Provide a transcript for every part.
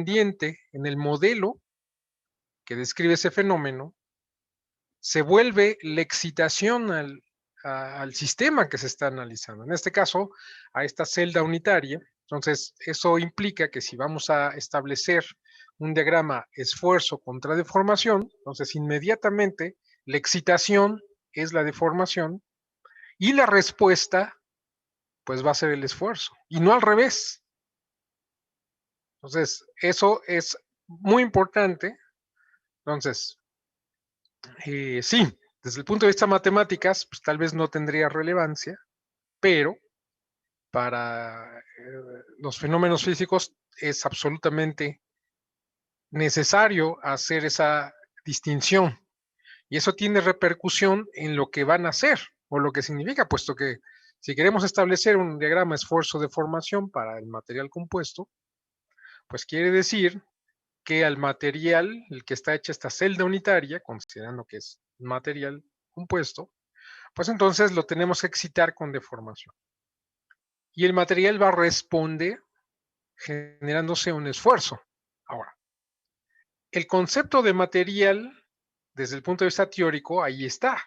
en el modelo que describe ese fenómeno, se vuelve la excitación al sistema que se está analizando. En este caso, a esta celda unitaria. Entonces, eso implica que si vamos a establecer un diagrama esfuerzo contra deformación, entonces inmediatamente la excitación es la deformación y la respuesta, pues va a ser el esfuerzo, y no al revés. Entonces, eso es muy importante. Entonces, sí, desde el punto de vista de matemáticas, pues tal vez no tendría relevancia, pero para los fenómenos físicos es absolutamente necesario hacer esa distinción. Y eso tiene repercusión en lo que van a hacer o lo que significa, puesto que si queremos establecer un diagrama esfuerzo-deformación para el material compuesto, pues quiere decir que al material, el que está hecha esta celda unitaria, considerando que es un material compuesto, pues entonces lo tenemos que excitar con deformación. Y el material va a responder generándose un esfuerzo. Ahora, el concepto de material, desde el punto de vista teórico, ahí está.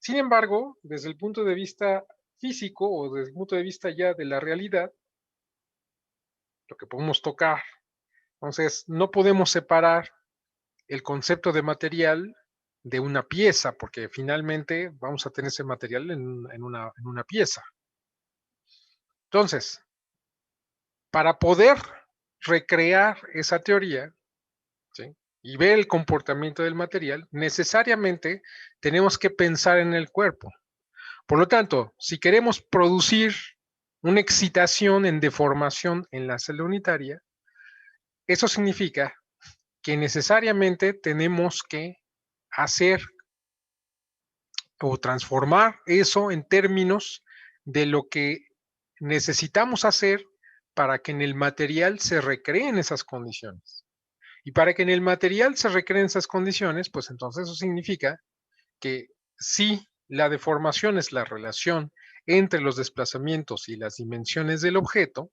Sin embargo, desde el punto de vista físico o desde el punto de vista ya de la realidad, lo que podemos tocar, entonces no podemos separar el concepto de material de una pieza, porque finalmente vamos a tener ese material en una pieza. Entonces, para poder recrear esa teoría, ¿sí?, y ver el comportamiento del material, necesariamente tenemos que pensar en el cuerpo. Por lo tanto, si queremos producir una excitación en deformación en la celda unitaria, eso significa que necesariamente tenemos que hacer o transformar eso en términos de lo que necesitamos hacer para que en el material se recreen esas condiciones. Y para que en el material se recreen esas condiciones, pues entonces eso significa que si la deformación es la relación entre los desplazamientos y las dimensiones del objeto,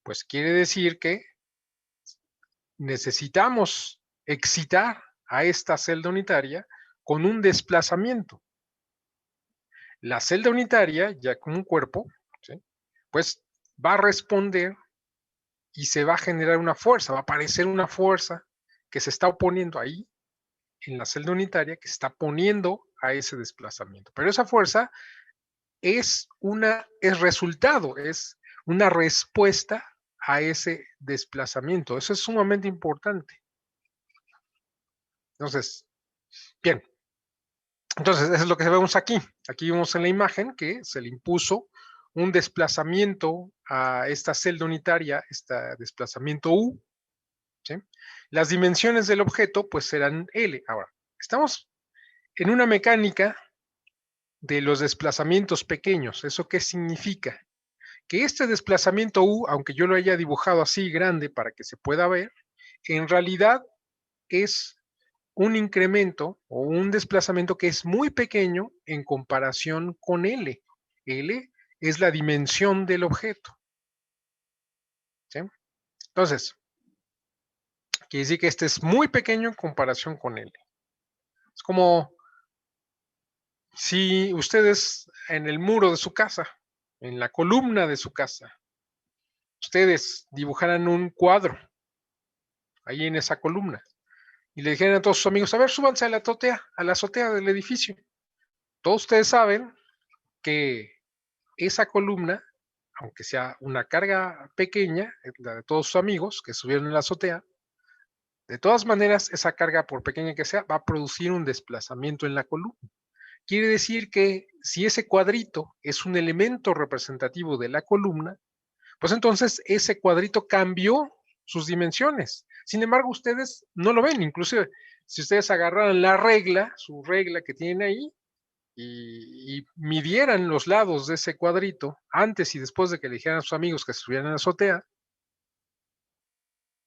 pues quiere decir que necesitamos excitar a esta celda unitaria con un desplazamiento. La celda unitaria, ya como un cuerpo, ¿sí?, pues va a responder y se va a generar una fuerza, va a aparecer una fuerza que se está oponiendo ahí en la celda unitaria, que se está poniendo a ese desplazamiento. Pero esa fuerza es resultado, es una respuesta a ese desplazamiento. Eso es sumamente importante. Entonces, bien. Entonces, eso es lo que vemos aquí. Aquí vemos en la imagen que se le impuso un desplazamiento a esta celda unitaria, este desplazamiento U, ¿sí? Las dimensiones del objeto, pues serán L. Ahora, estamos en una mecánica de los desplazamientos pequeños. ¿Eso qué significa? Que este desplazamiento U, aunque yo lo haya dibujado así grande para que se pueda ver, en realidad es un incremento o un desplazamiento que es muy pequeño en comparación con L. L es la dimensión del objeto, ¿sí? Entonces, quiere decir que este es muy pequeño en comparación con L. Es como si ustedes en el muro de su casa, en la columna de su casa, ustedes dibujaran un cuadro ahí en esa columna y le dijeran a todos sus amigos, a ver, súbanse a la azotea del edificio. Todos ustedes saben que esa columna, aunque sea una carga pequeña, la de todos sus amigos que subieron en la azotea, de todas maneras, esa carga, por pequeña que sea, va a producir un desplazamiento en la columna. Quiere decir que si ese cuadrito es un elemento representativo de la columna, pues entonces ese cuadrito cambió sus dimensiones. Sin embargo, ustedes no lo ven. Inclusive, si ustedes agarraran la regla, su regla que tienen ahí, y midieran los lados de ese cuadrito antes y después de que le dijeran a sus amigos que estuvieran en la azotea,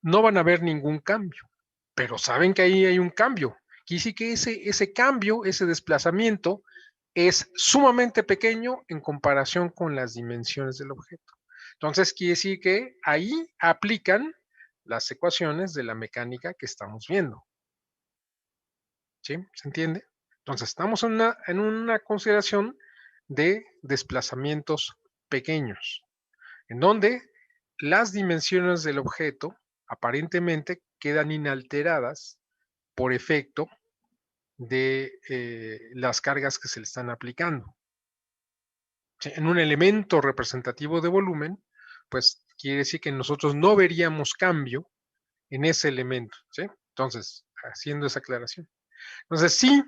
no van a ver ningún cambio. Pero saben que ahí hay un cambio. Quiere decir que ese cambio, ese desplazamiento, es sumamente pequeño en comparación con las dimensiones del objeto. Entonces, quiere decir que ahí aplican las ecuaciones de la mecánica que estamos viendo. ¿Sí? ¿Se entiende? Entonces, estamos en una consideración de desplazamientos pequeños, en donde las dimensiones del objeto aparentemente quedan inalteradas por efecto de las cargas que se le están aplicando. ¿Sí? En un elemento representativo de volumen, pues quiere decir que nosotros no veríamos cambio en ese elemento. ¿Sí? Entonces, haciendo esa aclaración. Entonces, si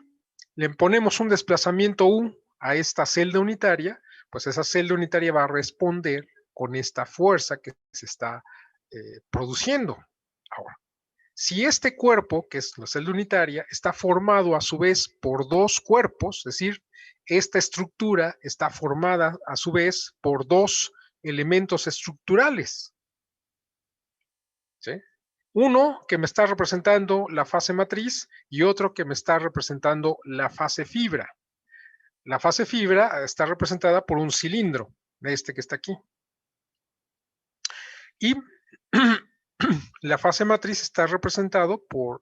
le ponemos un desplazamiento U a esta celda unitaria, pues esa celda unitaria va a responder con esta fuerza que se está produciendo. Ahora, si este cuerpo, que es la celda unitaria, está formado a su vez por dos cuerpos, es decir, esta estructura está formada a su vez por dos elementos estructurales. ¿Sí? Uno que me está representando la fase matriz y otro que me está representando la fase fibra. La fase fibra está representada por un cilindro, este que está aquí. Y la fase matriz está representado por,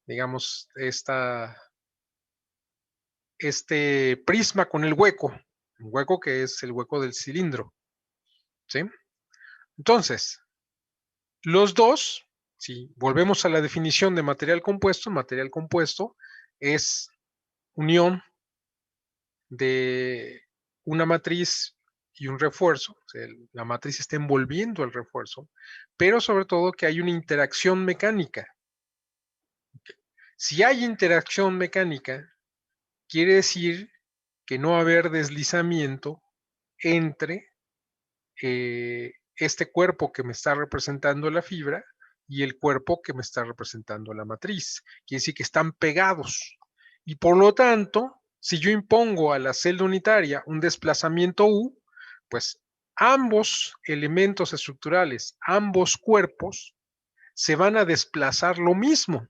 digamos, este prisma con el hueco que es el hueco del cilindro. ¿Sí? Entonces, los dos, si volvemos a la definición de material compuesto es unión de una matriz y un refuerzo. O sea, la matriz está envolviendo el refuerzo, pero sobre todo que hay una interacción mecánica. Si hay interacción mecánica, quiere decir que no va a haber deslizamiento entre este cuerpo que me está representando la fibra y el cuerpo que me está representando la matriz. Quiere decir que están pegados. Y por lo tanto, si yo impongo a la celda unitaria un desplazamiento U, pues ambos elementos estructurales, ambos cuerpos, se van a desplazar lo mismo,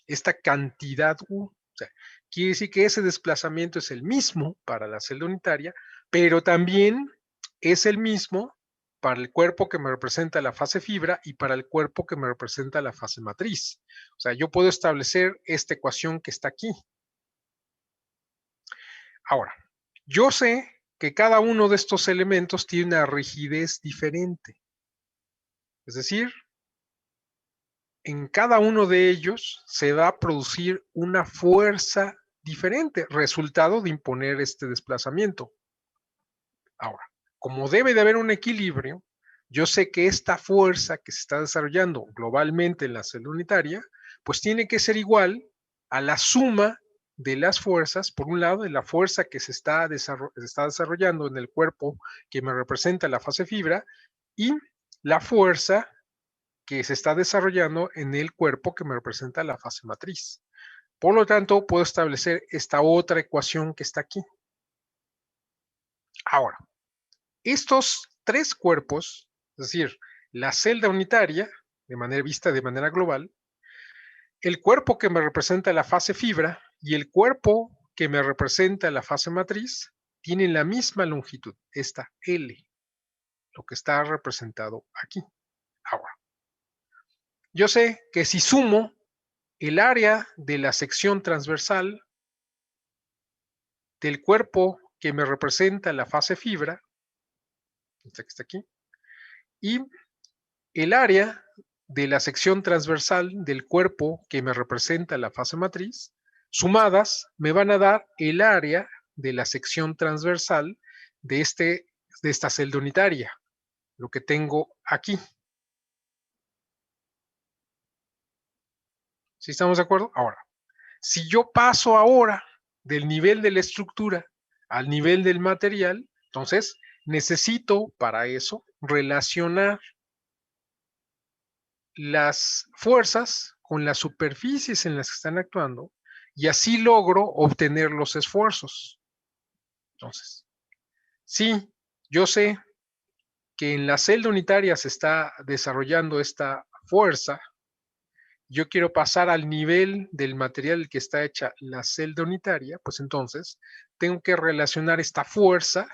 esta cantidad U. O sea, quiere decir que ese desplazamiento es el mismo para la celda unitaria, pero también es el mismo para el cuerpo que me representa la fase fibra y para el cuerpo que me representa la fase matriz. O sea, yo puedo establecer esta ecuación que está aquí. Ahora, yo sé que cada uno de estos elementos tiene una rigidez diferente. Es decir, en cada uno de ellos se va a producir una fuerza diferente, resultado de imponer este desplazamiento. Ahora, como debe de haber un equilibrio, yo sé que esta fuerza que se está desarrollando globalmente en la celda unitaria, pues tiene que ser igual a la suma de las fuerzas, por un lado, de la fuerza que se está desarrollando en el cuerpo que me representa la fase fibra y la fuerza que se está desarrollando en el cuerpo que me representa la fase matriz. Por lo tanto, puedo establecer esta otra ecuación que está aquí. Ahora, estos tres cuerpos, es decir, la celda unitaria, de manera vista de manera global, el cuerpo que me representa la fase fibra y el cuerpo que me representa la fase matriz, tienen la misma longitud, esta L, lo que está representado aquí. Ahora, yo sé que si sumo el área de la sección transversal del cuerpo que me representa la fase fibra, esta que está aquí, y el área de la sección transversal del cuerpo que me representa la fase matriz, sumadas me van a dar el área de la sección transversal de esta celda unitaria, lo que tengo aquí. ¿Sí estamos de acuerdo? Ahora, si yo paso ahora del nivel de la estructura al nivel del material, entonces necesito para eso relacionar las fuerzas con las superficies en las que están actuando y así logro obtener los esfuerzos. Entonces, sí, yo sé que en la celda unitaria se está desarrollando esta fuerza. Yo quiero pasar al nivel del material que está hecha la celda unitaria, pues entonces tengo que relacionar esta fuerza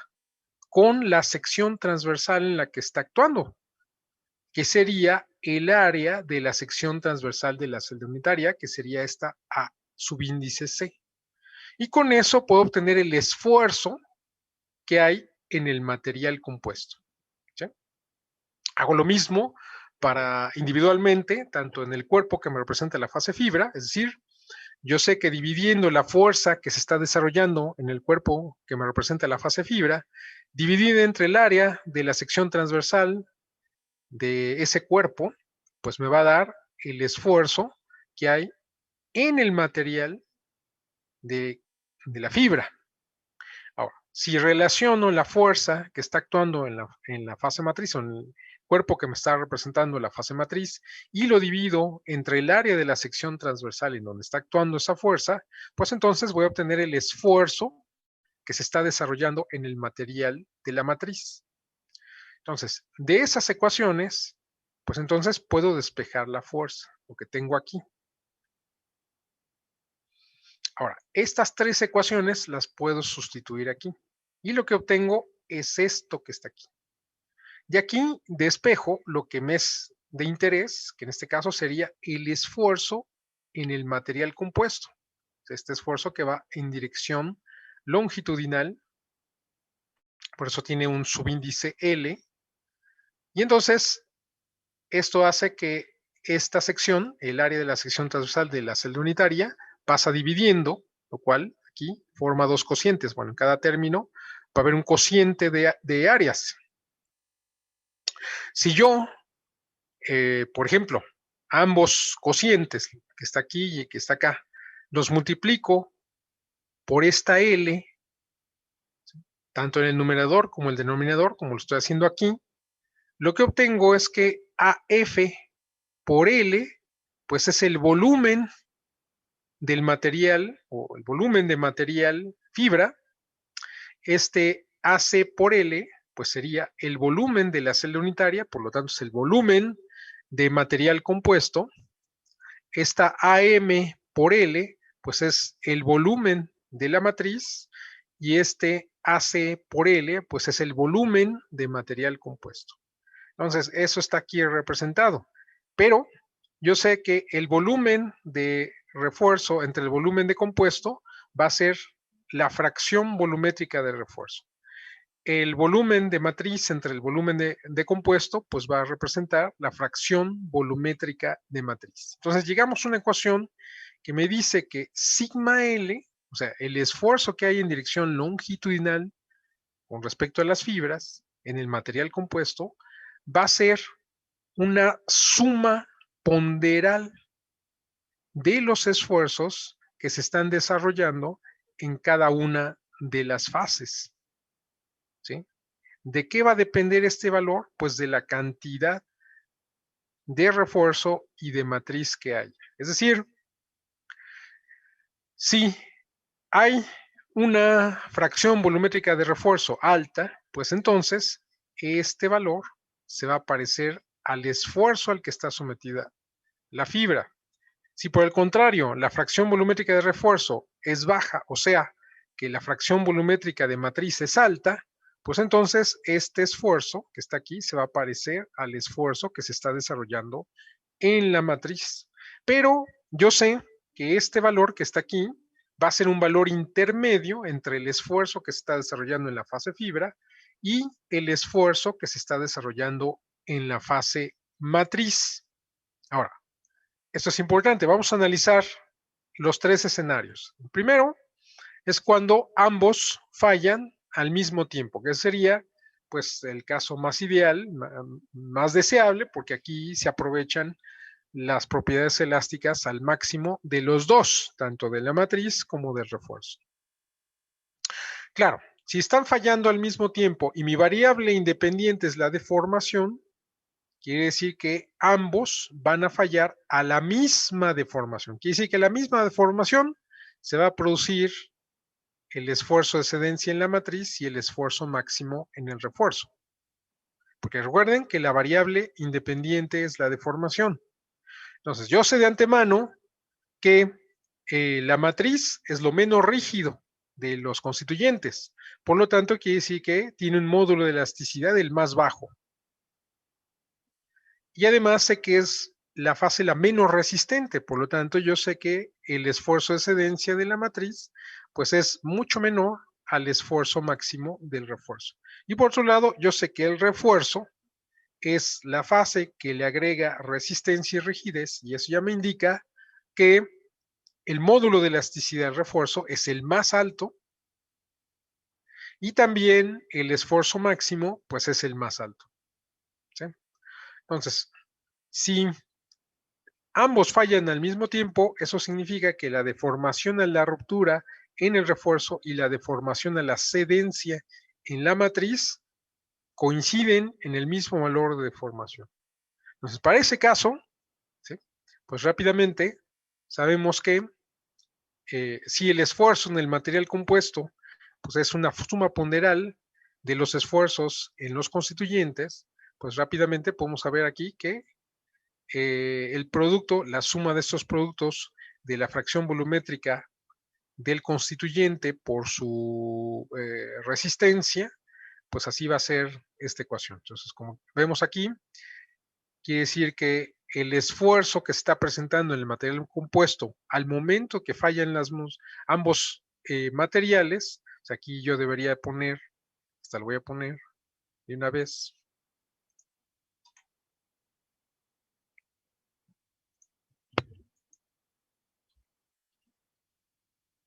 con la sección transversal en la que está actuando, que sería el área de la sección transversal de la celda unitaria, que sería esta A subíndice C. Y con eso puedo obtener el esfuerzo que hay en el material compuesto. ¿Sí? Hago lo mismo para individualmente, tanto en el cuerpo que me representa la fase fibra, es decir, yo sé que dividiendo la fuerza que se está desarrollando en el cuerpo que me representa la fase fibra, dividida entre el área de la sección transversal de ese cuerpo, pues me va a dar el esfuerzo que hay en el material de la fibra. Ahora, si relaciono la fuerza que está actuando en la fase matriz o en el cuerpo que me está representando la fase matriz y lo divido entre el área de la sección transversal en donde está actuando esa fuerza, pues entonces voy a obtener el esfuerzo que se está desarrollando en el material de la matriz. Entonces, de esas ecuaciones, pues entonces puedo despejar la fuerza, lo que tengo aquí. Ahora, estas tres ecuaciones las puedo sustituir aquí. Y lo que obtengo es esto que está aquí. Y aquí despejo lo que me es de interés, que en este caso sería el esfuerzo en el material compuesto. Este esfuerzo que va en dirección longitudinal, por eso tiene un subíndice L. Y entonces, esto hace que esta sección, el área de la sección transversal de la celda unitaria, pasa dividiendo, lo cual aquí forma dos cocientes. Bueno, en cada término va a haber un cociente de áreas. Si yo, por ejemplo, ambos cocientes, que está aquí y que está acá, los multiplico por esta L, tanto en el numerador como el denominador, como lo estoy haciendo aquí, lo que obtengo es que AF por L, pues es el volumen del material o el volumen de material fibra. Este AC por L, pues sería el volumen de la celda unitaria, por lo tanto es el volumen de material compuesto. Esta AM por L, pues es el volumen de la matriz y este AC por L, pues es el volumen de material compuesto. Entonces, eso está aquí representado. Pero yo sé que el volumen de refuerzo entre el volumen de compuesto va a ser la fracción volumétrica de refuerzo. El volumen de matriz entre el volumen de compuesto, pues va a representar la fracción volumétrica de matriz. Entonces llegamos a una ecuación que me dice que sigma L, o sea, el esfuerzo que hay en dirección longitudinal con respecto a las fibras en el material compuesto, va a ser una suma ponderal de los esfuerzos que se están desarrollando en cada una de las fases. ¿Sí? ¿De qué va a depender este valor? Pues de la cantidad de refuerzo y de matriz que haya. Es decir, si hay una fracción volumétrica de refuerzo alta, pues entonces este valor se va a parecer al esfuerzo al que está sometida la fibra. Si por el contrario la fracción volumétrica de refuerzo es baja, o sea, que la fracción volumétrica de matriz es alta, pues entonces este esfuerzo que está aquí se va a parecer al esfuerzo que se está desarrollando en la matriz. Pero yo sé que este valor que está aquí va a ser un valor intermedio entre el esfuerzo que se está desarrollando en la fase fibra y el esfuerzo que se está desarrollando en la fase matriz. Ahora, esto es importante. Vamos a analizar los tres escenarios. El primero es cuando ambos fallan al mismo tiempo, que sería pues el caso más ideal, más deseable, porque aquí se aprovechan las propiedades elásticas al máximo de los dos, tanto de la matriz como del refuerzo. Claro, si están fallando al mismo tiempo y mi variable independiente es la deformación, quiere decir que ambos van a fallar a la misma deformación. Quiere decir que la misma deformación se va a producir el esfuerzo de excedencia en la matriz y el esfuerzo máximo en el refuerzo. Porque recuerden que la variable independiente es la deformación. Entonces, yo sé de antemano que la matriz es lo menos rígido de los constituyentes. Por lo tanto, quiere decir que tiene un módulo de elasticidad el más bajo. Y además sé que es la fase la menos resistente, por lo tanto yo sé que el esfuerzo de excedencia de la matriz pues es mucho menor al esfuerzo máximo del refuerzo. Y por otro lado, yo sé que el refuerzo es la fase que le agrega resistencia y rigidez, y eso ya me indica que el módulo de elasticidad del refuerzo es el más alto y también el esfuerzo máximo pues es el más alto, ¿sí? Entonces, si ambos fallan al mismo tiempo, eso significa que la deformación a la ruptura en el refuerzo y la deformación a la cedencia en la matriz coinciden en el mismo valor de deformación. Entonces, para ese caso, ¿sí?, pues rápidamente sabemos que si el esfuerzo en el material compuesto pues es una suma ponderal de los esfuerzos en los constituyentes, pues rápidamente podemos saber aquí que el producto, la suma de estos productos de la fracción volumétrica del constituyente por su resistencia, pues así va a ser esta ecuación. Entonces, como vemos aquí, quiere decir que el esfuerzo que se está presentando en el material compuesto al momento que fallan ambos materiales, o sea, aquí yo debería poner, hasta lo voy a poner de una vez.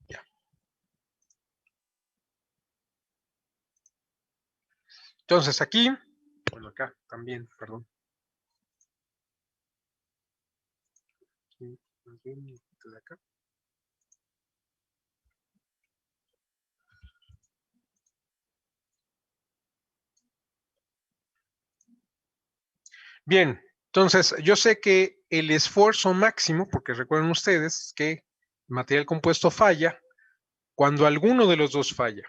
Ya. Entonces aquí, bueno, acá también, perdón. De acá. Bien, entonces yo sé que el esfuerzo máximo, porque recuerden ustedes que el material compuesto falla cuando alguno de los dos falla,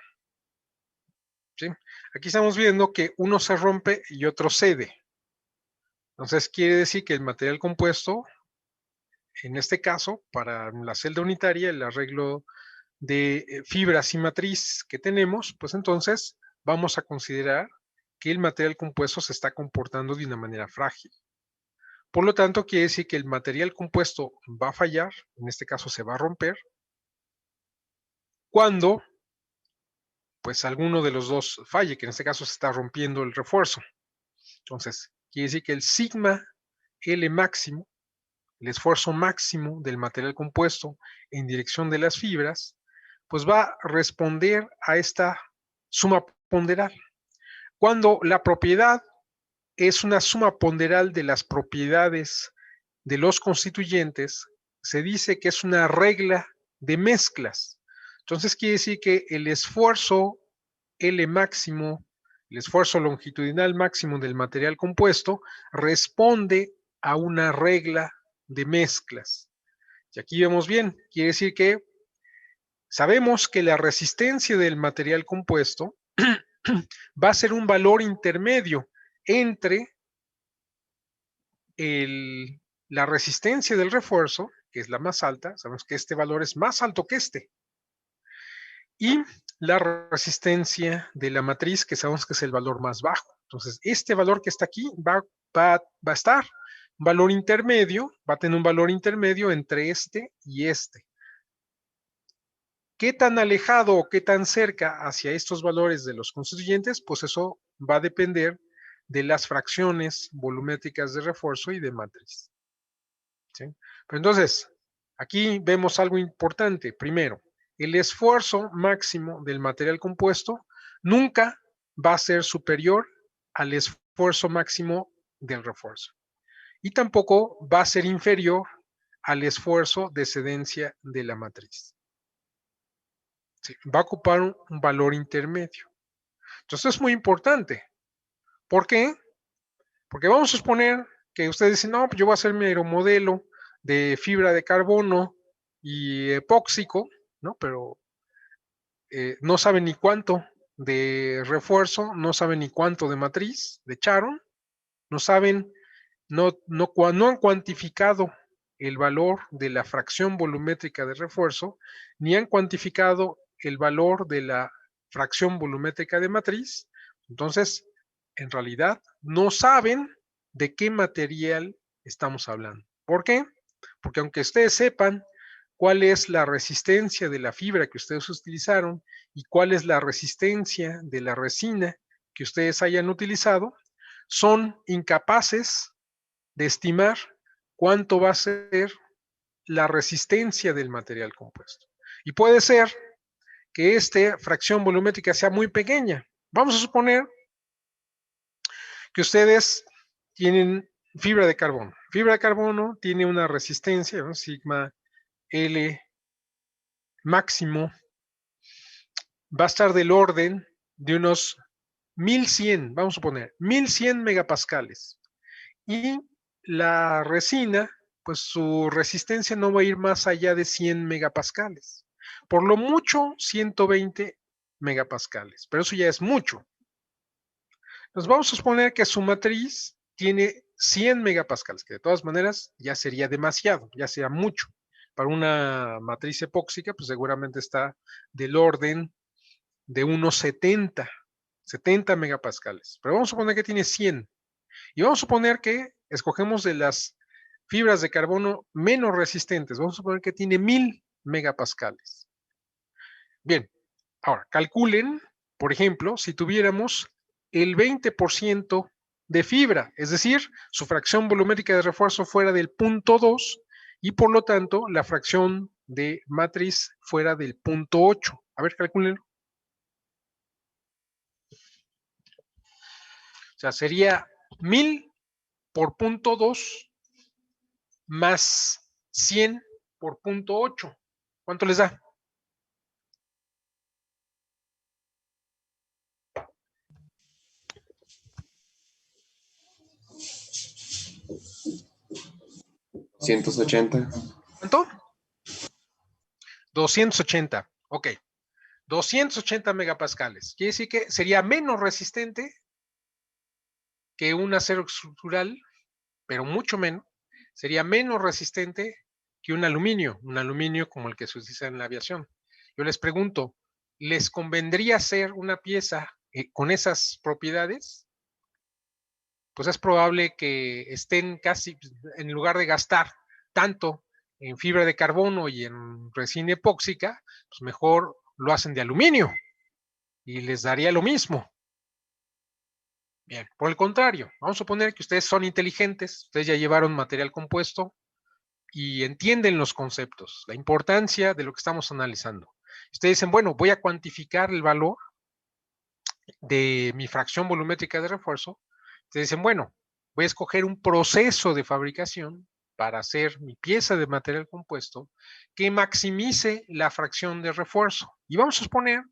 ¿sí? Aquí estamos viendo que uno se rompe y otro cede. Entonces quiere decir que el material compuesto, en este caso, para la celda unitaria, el arreglo de fibras y matriz que tenemos, pues entonces vamos a considerar que el material compuesto se está comportando de una manera frágil. Por lo tanto, quiere decir que el material compuesto va a fallar, en este caso se va a romper, cuando pues alguno de los dos falle, que en este caso se está rompiendo el refuerzo. Entonces, quiere decir que el sigma L máximo, el esfuerzo máximo del material compuesto en dirección de las fibras, pues va a responder a esta suma ponderal. Cuando la propiedad es una suma ponderal de las propiedades de los constituyentes, se dice que es una regla de mezclas. Entonces quiere decir que el esfuerzo L máximo, el esfuerzo longitudinal máximo del material compuesto, responde a una regla de mezclas. Y aquí vemos bien, quiere decir que sabemos que la resistencia del material compuesto va a ser un valor intermedio entre la resistencia del refuerzo, que es la más alta, sabemos que este valor es más alto que este, y la resistencia de la matriz, que sabemos que es el valor más bajo. Entonces, este valor que está aquí va a estar un valor intermedio, va a tener un valor intermedio entre este y este. ¿Qué tan alejado o qué tan cerca hacia estos valores de los constituyentes? Pues eso va a depender de las fracciones volumétricas de refuerzo y de matriz, ¿sí? Pero entonces, aquí vemos algo importante. Primero, el esfuerzo máximo del material compuesto nunca va a ser superior al esfuerzo máximo del refuerzo. Y tampoco va a ser inferior al esfuerzo de excedencia de la matriz. ¿Sí? Va a ocupar un valor intermedio. Entonces es muy importante. ¿Por qué? Porque vamos a suponer que ustedes dicen, no, pues yo voy a hacer mi aeromodelo de fibra de carbono y epóxico, ¿no? Pero no saben ni cuánto de refuerzo, no saben ni cuánto de matriz, de Charon, no saben, no han cuantificado el valor de la fracción volumétrica de refuerzo, ni han cuantificado el valor de la fracción volumétrica de matriz. Entonces, en realidad, no saben de qué material estamos hablando. ¿Por qué? Porque aunque ustedes sepan cuál es la resistencia de la fibra que ustedes utilizaron y cuál es la resistencia de la resina que ustedes hayan utilizado, son incapaces de estimar cuánto va a ser la resistencia del material compuesto. Y puede ser que esta fracción volumétrica sea muy pequeña. Vamos a suponer que ustedes tienen fibra de carbono. Fibra de carbono tiene una resistencia, ¿no? Sigma L máximo, va a estar del orden de unos 1100, vamos a suponer, 1100 megapascales. Y la resina, pues su resistencia no va a ir más allá de 100 megapascales. Por lo mucho, 120 megapascales, pero eso ya es mucho. Nos vamos a suponer que su matriz tiene 100 megapascales, que de todas maneras ya sería demasiado, ya sería mucho. Para una matriz epóxica, pues seguramente está del orden de unos 70 megapascales. Pero vamos a suponer que tiene 100. Y vamos a suponer que escogemos de las fibras de carbono menos resistentes. Vamos a suponer que tiene 1000 megapascales. Bien, ahora calculen, por ejemplo, si tuviéramos el 20% de fibra, es decir, su fracción volumétrica de refuerzo fuera del 0.2 y por lo tanto la fracción de matriz fuera del 0.8. A ver, calculen. O sea, sería 1000 por 0.2 más 100 por 0.8. ¿Cuánto les da? ¿180? ¿Cuánto? 280. Ok. 280 megapascales. Quiere decir que sería menos resistente que un acero estructural, pero mucho menos. Sería menos resistente que un aluminio como el que se utiliza en la aviación. Yo les pregunto, ¿les convendría hacer una pieza con esas propiedades? Pues es probable que estén casi, en lugar de gastar tanto en fibra de carbono y en resina epóxica, pues mejor lo hacen de aluminio y les daría lo mismo. Bien, por el contrario, vamos a suponer que ustedes son inteligentes, ustedes ya llevaron material compuesto y entienden los conceptos, la importancia de lo que estamos analizando. Ustedes dicen, bueno, voy a cuantificar el valor de mi fracción volumétrica de refuerzo. Ustedes dicen, bueno, voy a escoger un proceso de fabricación para hacer mi pieza de material compuesto que maximice la fracción de refuerzo. Y vamos a suponer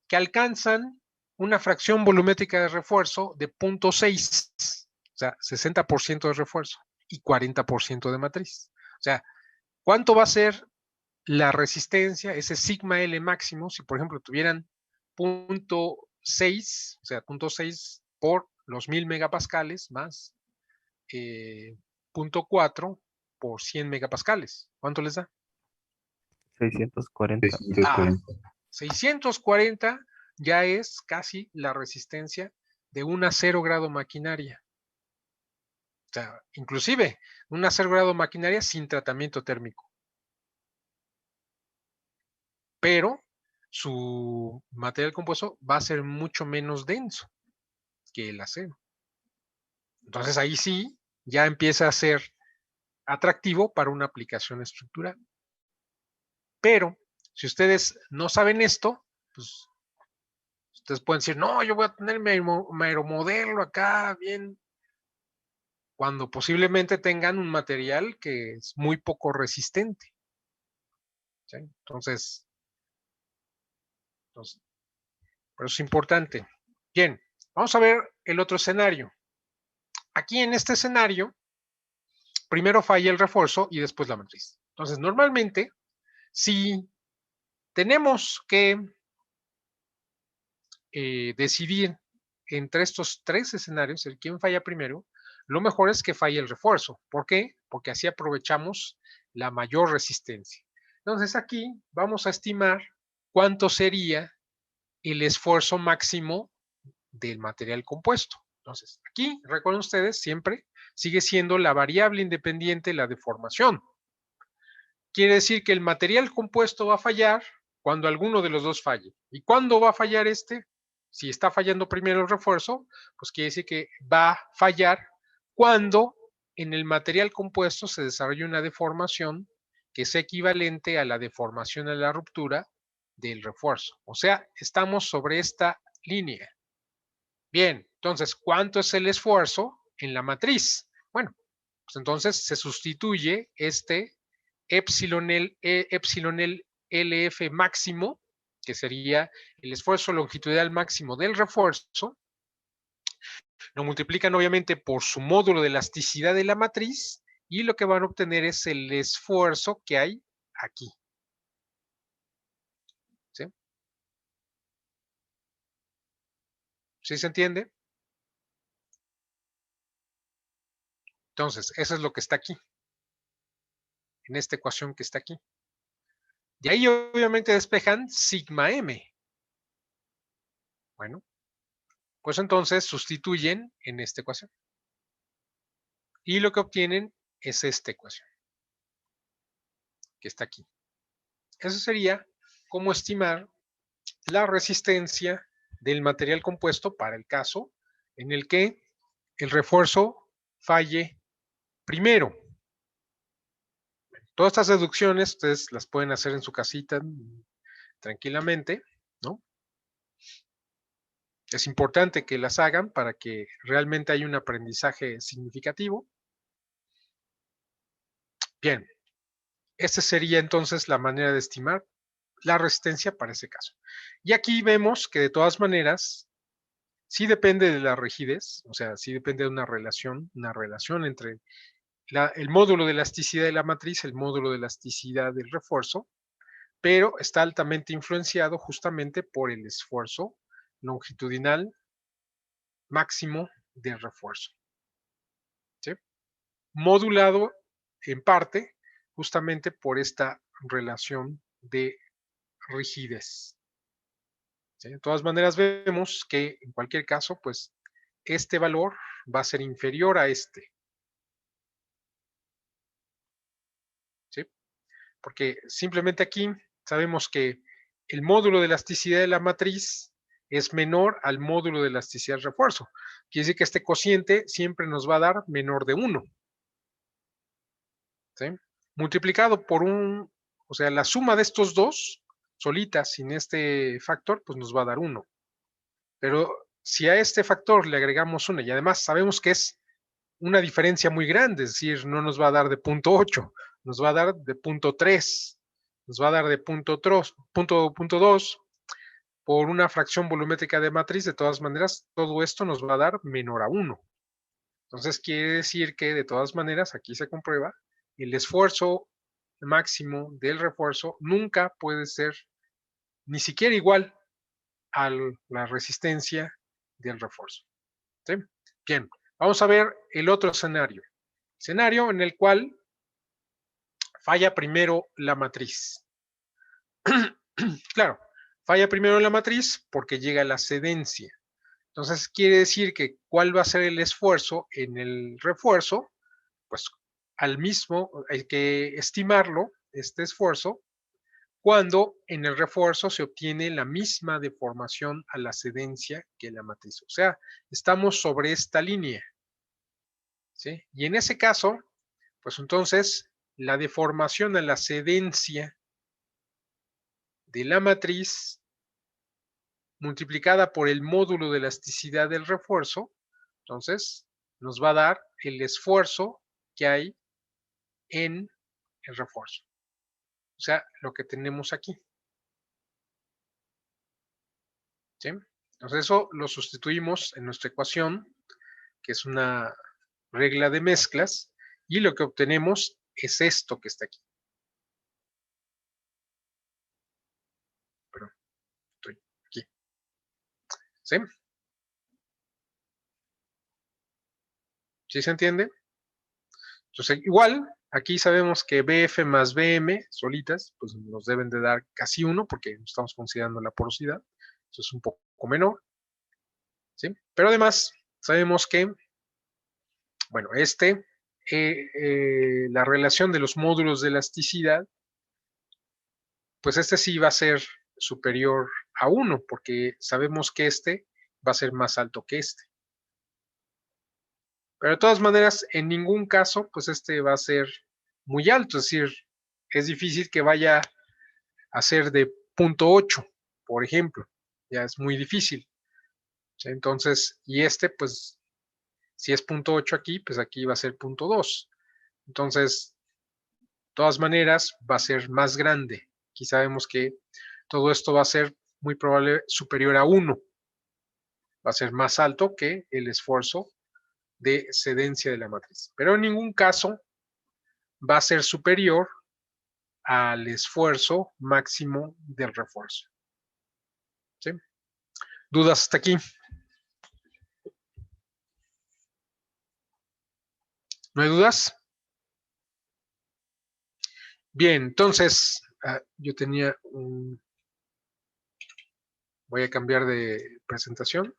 que alcanzan una fracción volumétrica de refuerzo de 0.6, o sea, 60% de refuerzo y 40% de matriz. O sea, ¿cuánto va a ser la resistencia, ese sigma L máximo, si por ejemplo tuvieran 0.6, o sea, 0.6 por los 1000 megapascales más 0.4 por 100 megapascales? ¿Cuánto les da? 640. 640 ya es casi la resistencia de una 0 grado maquinaria. O sea, inclusive una 0 grado maquinaria sin tratamiento térmico. Pero su material compuesto va a ser mucho menos denso que el acero. Entonces ahí sí ya empieza a ser atractivo para una aplicación estructural. Pero si ustedes no saben esto, pues ustedes pueden decir, no, yo voy a tener mi aeromodelo acá bien, cuando posiblemente tengan un material que es muy poco resistente. ¿Sí? Entonces, por eso es importante. Bien, vamos a ver el otro escenario. Aquí en este escenario, primero falla el refuerzo y después la matriz. Entonces, normalmente, si tenemos que decidir entre estos tres escenarios, el quién falla primero, lo mejor es que falle el refuerzo. ¿Por qué? Porque así aprovechamos la mayor resistencia. Entonces aquí vamos a estimar cuánto sería el esfuerzo máximo del material compuesto. Entonces, aquí, recuerden ustedes, siempre sigue siendo la variable independiente la deformación. Quiere decir que el material compuesto va a fallar cuando alguno de los dos falle. ¿Y cuándo va a fallar este? Si está fallando primero el refuerzo, pues quiere decir que va a fallar cuando en el material compuesto se desarrolla una deformación que es equivalente a la deformación a la ruptura del refuerzo. O sea, estamos sobre esta línea. Bien, entonces, ¿cuánto es el esfuerzo en la matriz? Bueno, pues entonces se sustituye este epsilon LF máximo, que sería el esfuerzo longitudinal máximo del refuerzo, lo multiplican obviamente por su módulo de elasticidad de la matriz y lo que van a obtener es el esfuerzo que hay aquí. ¿Sí? ¿Sí se entiende? Entonces, eso es lo que está aquí, en esta ecuación que está aquí. De ahí obviamente despejan sigma m. Bueno, pues entonces sustituyen en esta ecuación. Y lo que obtienen es esta ecuación, que está aquí. Eso sería cómo estimar la resistencia del material compuesto para el caso en el que el refuerzo falle primero. Todas estas deducciones ustedes las pueden hacer en su casita tranquilamente, ¿no? Es importante que las hagan para que realmente haya un aprendizaje significativo. Bien, esta sería entonces la manera de estimar la resistencia para ese caso. Y aquí vemos que de todas maneras, sí depende de la rigidez, o sea, sí depende de una relación entre el módulo de elasticidad de la matriz, el módulo de elasticidad del refuerzo, pero está altamente influenciado justamente por el esfuerzo longitudinal máximo del refuerzo. ¿Sí? Modulado en parte justamente por esta relación de rigidez. ¿Sí? De todas maneras vemos que en cualquier caso, pues este valor va a ser inferior a este. ¿Sí? Porque simplemente aquí sabemos que el módulo de elasticidad de la matriz es menor al módulo de elasticidad del refuerzo. Quiere decir que este cociente siempre nos va a dar menor de 1. ¿Sí? Multiplicado por o sea, la suma de estos dos solitas sin este factor, pues nos va a dar 1. Pero si a este factor le agregamos 1 y además sabemos que es una diferencia muy grande, es decir, no nos va a dar de 0.8, nos va a dar de 0.3, nos va a dar de 0.2 por una fracción volumétrica de matriz, de todas maneras, todo esto nos va a dar menor a 1. Entonces quiere decir que de todas maneras, aquí se comprueba, el esfuerzo máximo del refuerzo nunca puede ser ni siquiera igual a la resistencia del refuerzo. ¿Sí? Bien, vamos a ver el otro escenario. Escenario en el cual falla primero la matriz. Claro, falla primero la matriz porque llega la cedencia. Entonces quiere decir que ¿cuál va a ser el esfuerzo en el refuerzo? Pues al mismo hay que estimarlo, este esfuerzo, cuando en el refuerzo se obtiene la misma deformación a la cedencia que la matriz. O sea, estamos sobre esta línea. ¿Sí? Y en ese caso, pues entonces la deformación a la cedencia de la matriz multiplicada por el módulo de elasticidad del refuerzo, entonces nos va a dar el esfuerzo que hay en el refuerzo. O sea, lo que tenemos aquí. ¿Sí? Entonces eso lo sustituimos en nuestra ecuación, que es una regla de mezclas, y lo que obtenemos es esto que está aquí. Pero estoy aquí. ¿Sí? ¿Sí se entiende? Entonces, igual, aquí sabemos que BF más BM solitas, pues nos deben de dar casi 1, porque estamos considerando la porosidad. Eso es un poco menor. ¿Sí? Pero además, sabemos que, bueno, la relación de los módulos de elasticidad, pues sí va a ser superior a 1, porque sabemos que va a ser más alto que este. Pero de todas maneras, en ningún caso, pues va a ser muy alto, es decir, es difícil que vaya a ser de 0.8, por ejemplo, ya es muy difícil. ¿Sí? Entonces, y pues, si es 0.8 aquí, pues aquí va a ser 0.2. Entonces, de todas maneras, va a ser más grande. Aquí sabemos que todo esto va a ser muy probable superior a 1. Va a ser más alto que el esfuerzo de cedencia de la matriz. Pero en ningún caso va a ser superior al esfuerzo máximo del refuerzo. ¿Sí? ¿Dudas hasta aquí? ¿No hay dudas? Bien, entonces, yo tenía un... Voy a cambiar de presentación.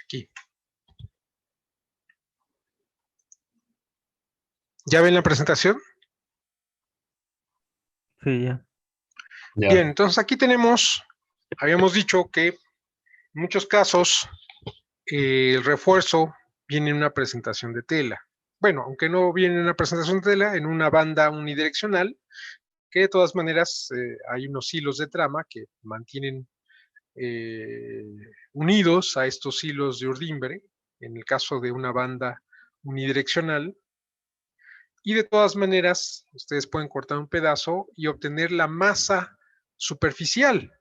Aquí. ¿Ya ven la presentación? Sí, ya. Bien, entonces aquí habíamos dicho que en muchos casos el refuerzo viene en una presentación de tela. Bueno, aunque no viene en una presentación de tela, en una banda unidireccional, que de todas maneras hay unos hilos de trama que mantienen unidos a estos hilos de urdimbre, en el caso de una banda unidireccional, y de todas maneras ustedes pueden cortar un pedazo y obtener la masa superficial,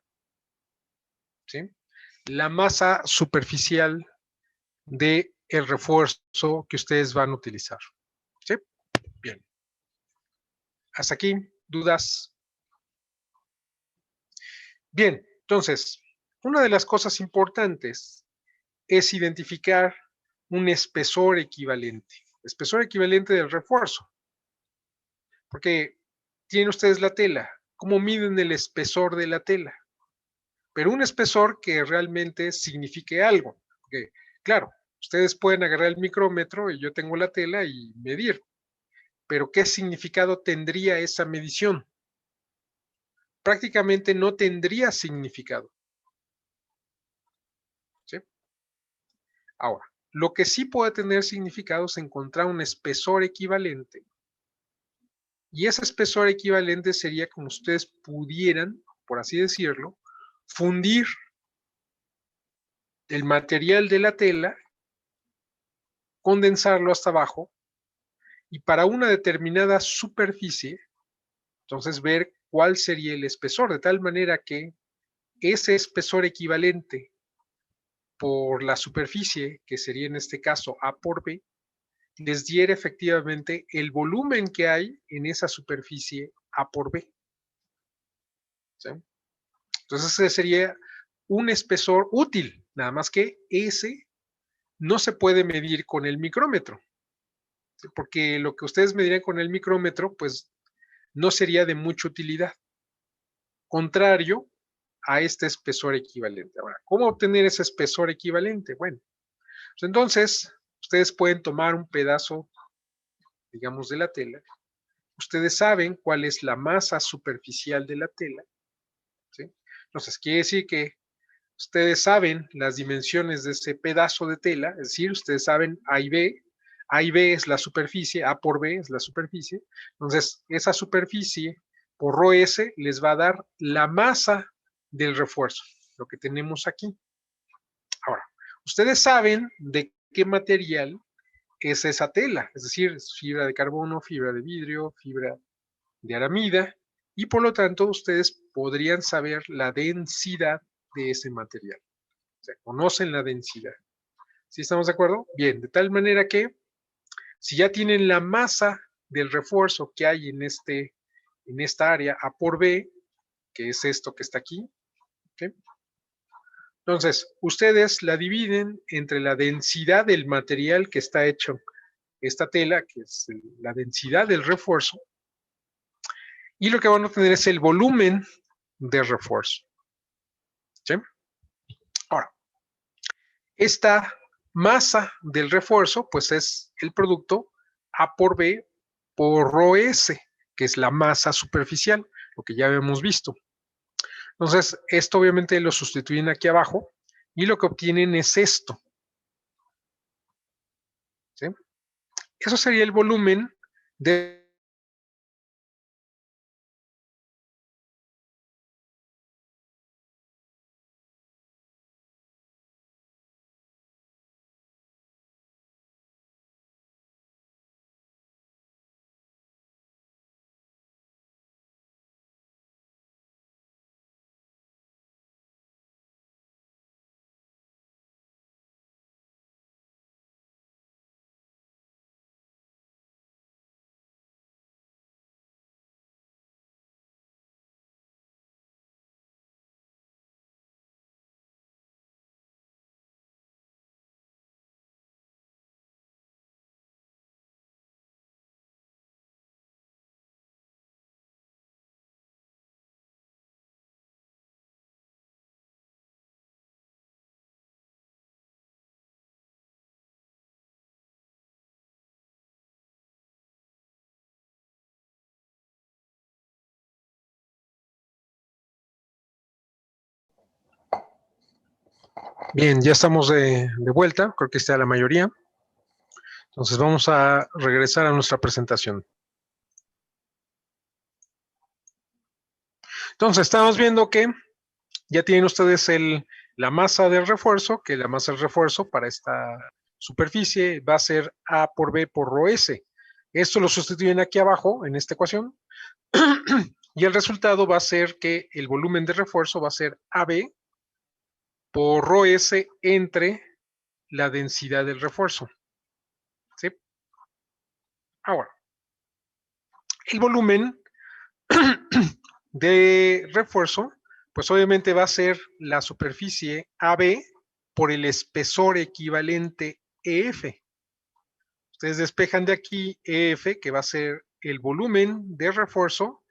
¿sí? La masa superficial del refuerzo que ustedes van a utilizar, ¿sí? Bien. Hasta aquí, ¿dudas? Bien, entonces, una de las cosas importantes es identificar un espesor equivalente del refuerzo, porque tienen ustedes la tela. ¿Cómo miden el espesor de la tela? Pero un espesor que realmente signifique algo, porque claro, ustedes pueden agarrar el micrómetro y yo tengo la tela y medir, pero ¿qué significado tendría esa medición? Prácticamente no tendría significado, ¿sí? Ahora, lo que sí puede tener significado es encontrar un espesor equivalente. Y ese espesor equivalente sería como ustedes pudieran, por así decirlo, fundir el material de la tela, condensarlo hasta abajo, y para una determinada superficie, entonces ver cuál sería el espesor, de tal manera que ese espesor equivalente por la superficie, que sería en este caso A por B, les diera efectivamente el volumen que hay en esa superficie A por B. ¿Sí? Entonces ese sería un espesor útil, nada más que ese no se puede medir con el micrómetro, ¿sí? Porque lo que ustedes medirían con el micrómetro, pues no sería de mucha utilidad, contrario a este espesor equivalente. Ahora, ¿cómo obtener ese espesor equivalente? Bueno, pues entonces ustedes pueden tomar un pedazo, digamos, de la tela. Ustedes saben cuál es la masa superficial de la tela, ¿sí? Entonces, quiere decir que ustedes saben las dimensiones de ese pedazo de tela, es decir, ustedes saben A y B. A y B es la superficie, A por B es la superficie. Entonces, esa superficie por ρ s les va a dar la masa del refuerzo, lo que tenemos aquí. Ahora, ustedes saben de qué material es esa tela, es decir, es fibra de carbono, fibra de vidrio, fibra de aramida, y por lo tanto ustedes podrían saber la densidad de ese material. O sea, conocen la densidad. ¿Sí estamos de acuerdo? Bien, de tal manera que si ya tienen la masa del refuerzo que hay en esta área A por B, que es esto que está aquí, ¿okay? Entonces, ustedes la dividen entre la densidad del material que está hecho esta tela, que es la densidad del refuerzo, y lo que van a obtener es el volumen de refuerzo. ¿Sí? Ahora, esta masa del refuerzo, pues es el producto A por B por rho S, que es la masa superficial, lo que ya habíamos visto. Entonces, esto obviamente lo sustituyen aquí abajo y lo que obtienen es esto. ¿Sí? Eso sería el volumen de... Bien, ya estamos de vuelta, creo que está la mayoría. Entonces vamos a regresar a nuestra presentación. Entonces, estamos viendo que ya tienen ustedes la masa del refuerzo, que la masa del refuerzo para esta superficie va a ser A por B por rho S. Esto lo sustituyen aquí abajo en esta ecuación y el resultado va a ser que el volumen de refuerzo va a ser AB por rho S entre la densidad del refuerzo. ¿Sí? Ahora, el volumen de refuerzo, pues obviamente va a ser la superficie AB por el espesor equivalente EF. Ustedes despejan de aquí EF, que va a ser el volumen de refuerzo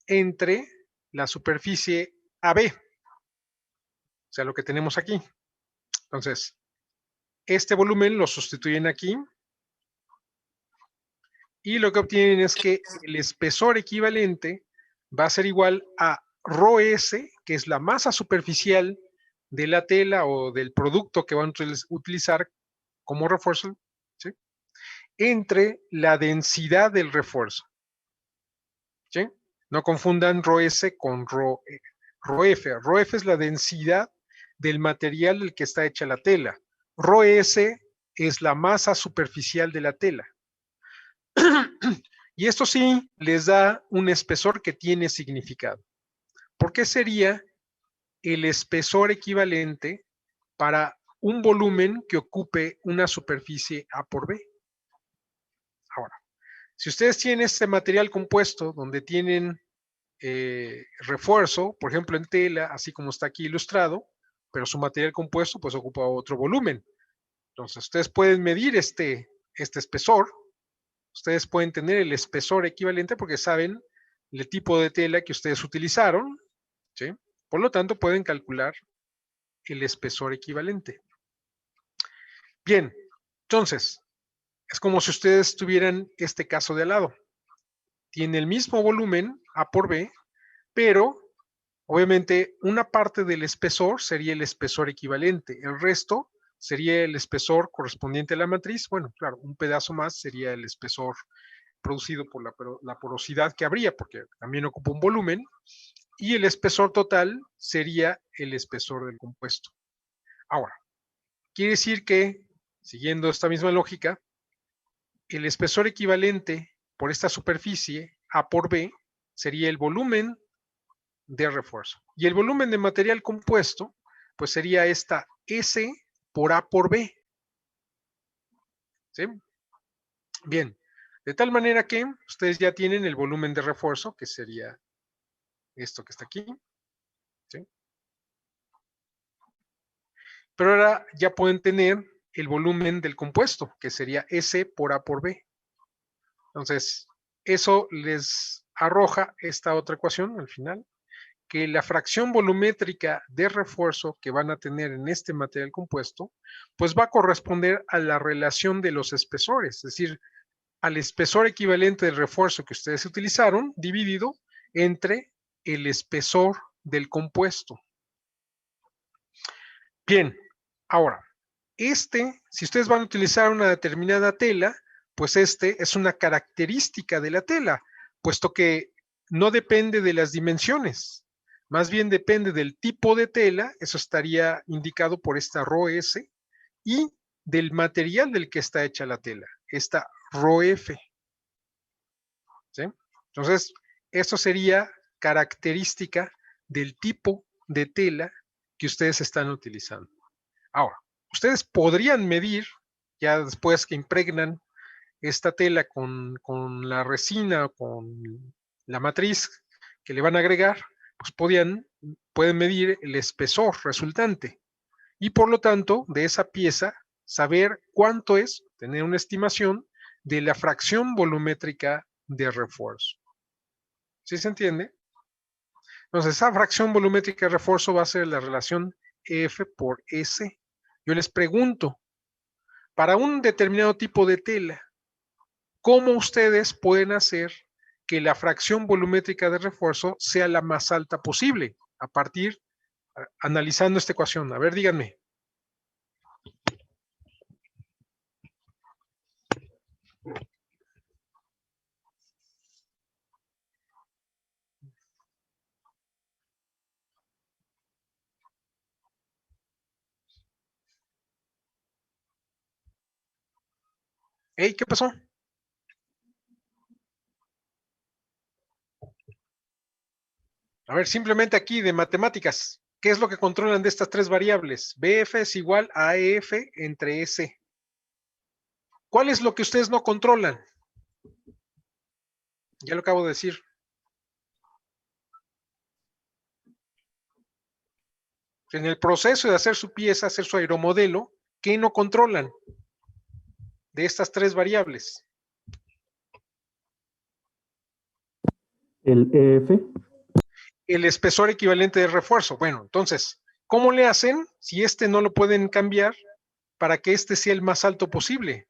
entre la superficie AB. O sea, lo que tenemos aquí. Entonces, este volumen lo sustituyen aquí y lo que obtienen es que el espesor equivalente va a ser igual a rho S, que es la masa superficial de la tela o del producto que van a utilizar como refuerzo, ¿sí? Entre la densidad del refuerzo. ¿Sí? No confundan rho S con rho F. Rho F es la densidad del material del que está hecha la tela. Rho S es la masa superficial de la tela. Y esto sí les da un espesor que tiene significado. ¿Por qué sería el espesor equivalente para un volumen que ocupe una superficie A por B? Ahora, si ustedes tienen este material compuesto donde tienen refuerzo, por ejemplo en tela, así como está aquí ilustrado, pero su material compuesto pues ocupa otro volumen. Entonces ustedes pueden medir este espesor, ustedes pueden tener el espesor equivalente porque saben el tipo de tela que ustedes utilizaron, ¿sí? Por lo tanto pueden calcular el espesor equivalente. Bien, entonces, es como si ustedes tuvieran este caso de al lado. Tiene el mismo volumen, A por B, pero obviamente una parte del espesor sería el espesor equivalente, el resto sería el espesor correspondiente a la matriz. Bueno, claro, un pedazo más sería el espesor producido por la porosidad que habría, porque también ocupa un volumen, y el espesor total sería el espesor del compuesto. Ahora, quiere decir que, siguiendo esta misma lógica, el espesor equivalente por esta superficie, A por B, sería el volumen de refuerzo. Y el volumen de material compuesto, pues sería esta S por A por B. ¿Sí? Bien, de tal manera que ustedes ya tienen el volumen de refuerzo, que sería esto que está aquí. ¿Sí? Pero ahora ya pueden tener el volumen del compuesto, que sería S por A por B. Entonces, eso les arroja esta otra ecuación al final, que la fracción volumétrica de refuerzo que van a tener en este material compuesto, pues va a corresponder a la relación de los espesores, es decir, al espesor equivalente del refuerzo que ustedes utilizaron, dividido entre el espesor del compuesto. Bien, ahora, si ustedes van a utilizar una determinada tela, pues es una característica de la tela, puesto que no depende de las dimensiones, más bien depende del tipo de tela, eso estaría indicado por esta ρS, y del material del que está hecha la tela, esta ρF. ¿Sí? Entonces, esto sería característica del tipo de tela que ustedes están utilizando. Ahora, ustedes podrían medir, ya después que impregnan esta tela con la resina o con la matriz que le van a agregar, pues pueden medir el espesor resultante y por lo tanto de esa pieza saber cuánto es, tener una estimación de la fracción volumétrica de refuerzo. ¿Sí se entiende? Entonces, esa fracción volumétrica de refuerzo va a ser la relación F por S. Yo les pregunto, para un determinado tipo de tela, ¿cómo ustedes pueden hacer que la fracción volumétrica de refuerzo sea la más alta posible? Analizando esta ecuación. A ver, díganme. Hey, ¿qué pasó? A ver, simplemente aquí de matemáticas. ¿Qué es lo que controlan de estas tres variables? BF es igual a EF entre S. ¿Cuál es lo que ustedes no controlan? Ya lo acabo de decir. En el proceso de hacer su pieza, hacer su aeromodelo, ¿qué no controlan de estas tres variables? El EF. El espesor equivalente de refuerzo. Bueno, entonces, ¿cómo le hacen si no lo pueden cambiar para que sea el más alto posible?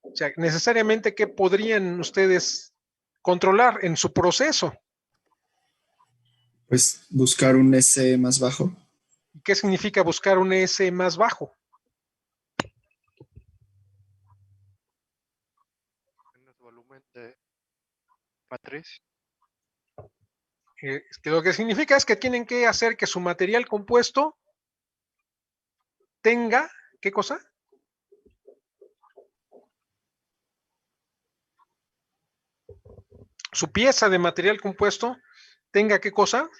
O sea, necesariamente, ¿qué podrían ustedes controlar en su proceso? Pues buscar un S más bajo. ¿Qué significa buscar un S más bajo? Menos volumen de matriz. Que lo que significa es que tienen que hacer que su material compuesto tenga, ¿qué cosa? Su pieza de material compuesto tenga, ¿qué cosa?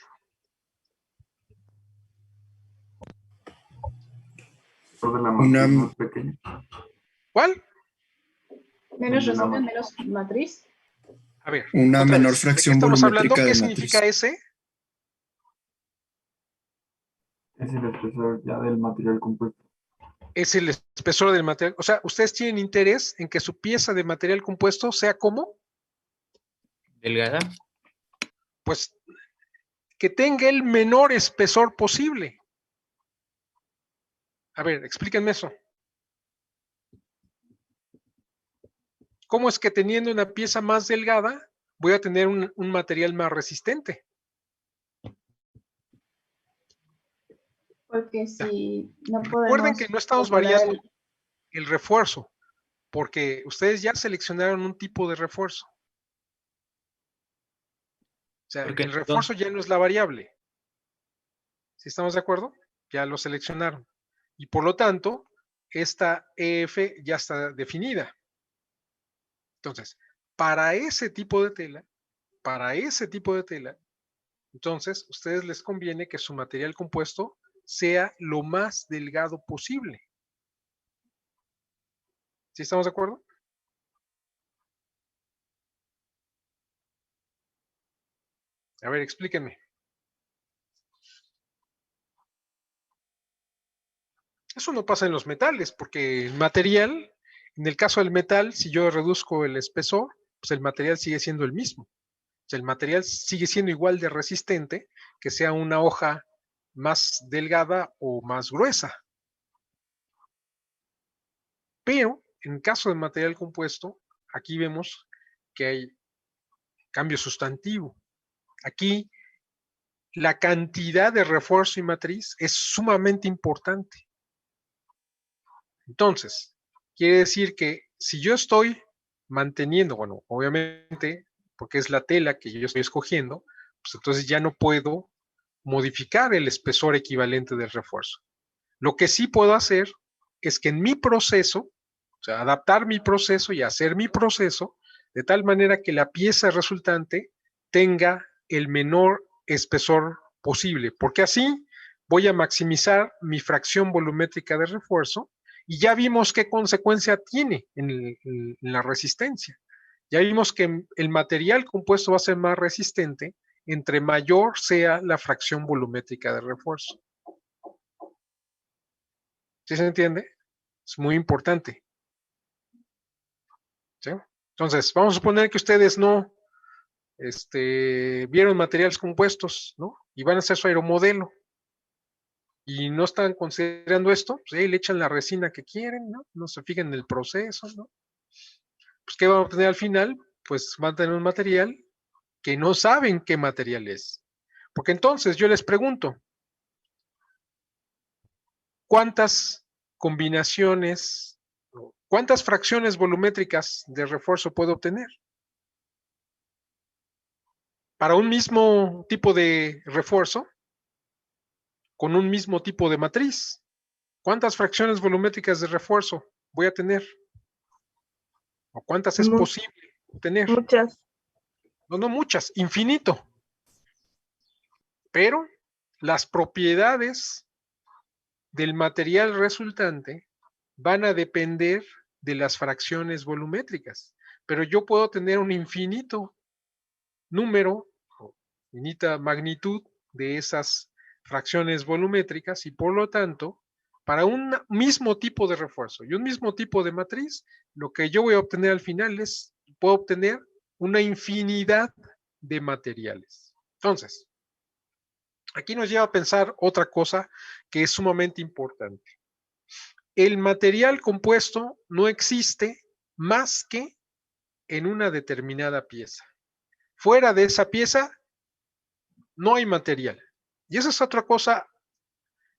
Una, más pequeña. ¿Cuál? Menos resumen, menos matriz. A ver, una otra menor vez, ¿de qué fracción estamos hablando? volumétrica ¿Qué de significa matriz. S? Es el espesor ya del material compuesto. Es el espesor del material. O sea, ustedes tienen interés en que su pieza de material compuesto sea ¿cómo? Delgada. Pues que tenga el menor espesor posible. A ver, explíquenme eso. ¿Cómo es que teniendo una pieza más delgada voy a tener un material más resistente? Porque si no Recuerden podemos que no estamos controlar variando el refuerzo, porque ustedes ya seleccionaron un tipo de refuerzo. O sea, Porque el refuerzo ya no es la variable. ¿Sí estamos de acuerdo? Ya lo seleccionaron. Y por lo tanto, esta EF ya está definida. Entonces, para ese tipo de tela, entonces, ustedes les conviene que su material compuesto sea lo más delgado posible. ¿Sí estamos de acuerdo? A ver, explíquenme. Eso no pasa en los metales, porque el material, en el caso del metal, si yo reduzco el espesor, pues el material sigue siendo el mismo. O sea, el material sigue siendo igual de resistente que sea una hoja más delgada o más gruesa. Pero en caso de material compuesto, aquí vemos que hay cambio sustantivo. Aquí la cantidad de refuerzo y matriz es sumamente importante. Entonces, quiere decir que si yo estoy manteniendo, bueno, obviamente, porque es la tela que yo estoy escogiendo, pues entonces ya no puedo modificar el espesor equivalente del refuerzo. Lo que sí puedo hacer es que en mi proceso, o sea, adaptar mi proceso y hacer mi proceso de tal manera que la pieza resultante tenga el menor espesor posible, porque así voy a maximizar mi fracción volumétrica de refuerzo y ya vimos qué consecuencia tiene en la resistencia. Ya vimos que el material compuesto va a ser más resistente entre mayor sea la fracción volumétrica de refuerzo. ¿Sí se entiende? Es muy importante. ¿Sí? Entonces, vamos a suponer que ustedes no vieron materiales compuestos, ¿no? Y van a hacer su aeromodelo. Y no están considerando esto, pues ahí le echan la resina que quieren, ¿no? No se fijan en el proceso, ¿no? Pues, ¿qué van a obtener al final? Pues van a tener un material que no saben qué material es. Porque entonces yo les pregunto, ¿cuántas combinaciones, cuántas fracciones volumétricas de refuerzo puedo obtener? Para un mismo tipo de refuerzo, con un mismo tipo de matriz. ¿Cuántas fracciones volumétricas de refuerzo voy a tener? ¿O cuántas es posible obtener? Muchas. No muchas, infinito. Pero las propiedades del material resultante van a depender de las fracciones volumétricas. Pero yo puedo tener un infinito número, o infinita magnitud de esas fracciones volumétricas y por lo tanto, para un mismo tipo de refuerzo y un mismo tipo de matriz, lo que yo voy a obtener al final es, puedo obtener una infinidad de materiales. Entonces, aquí nos lleva a pensar otra cosa que es sumamente importante. El material compuesto no existe más que en una determinada pieza. Fuera de esa pieza no hay material. Y esa es otra cosa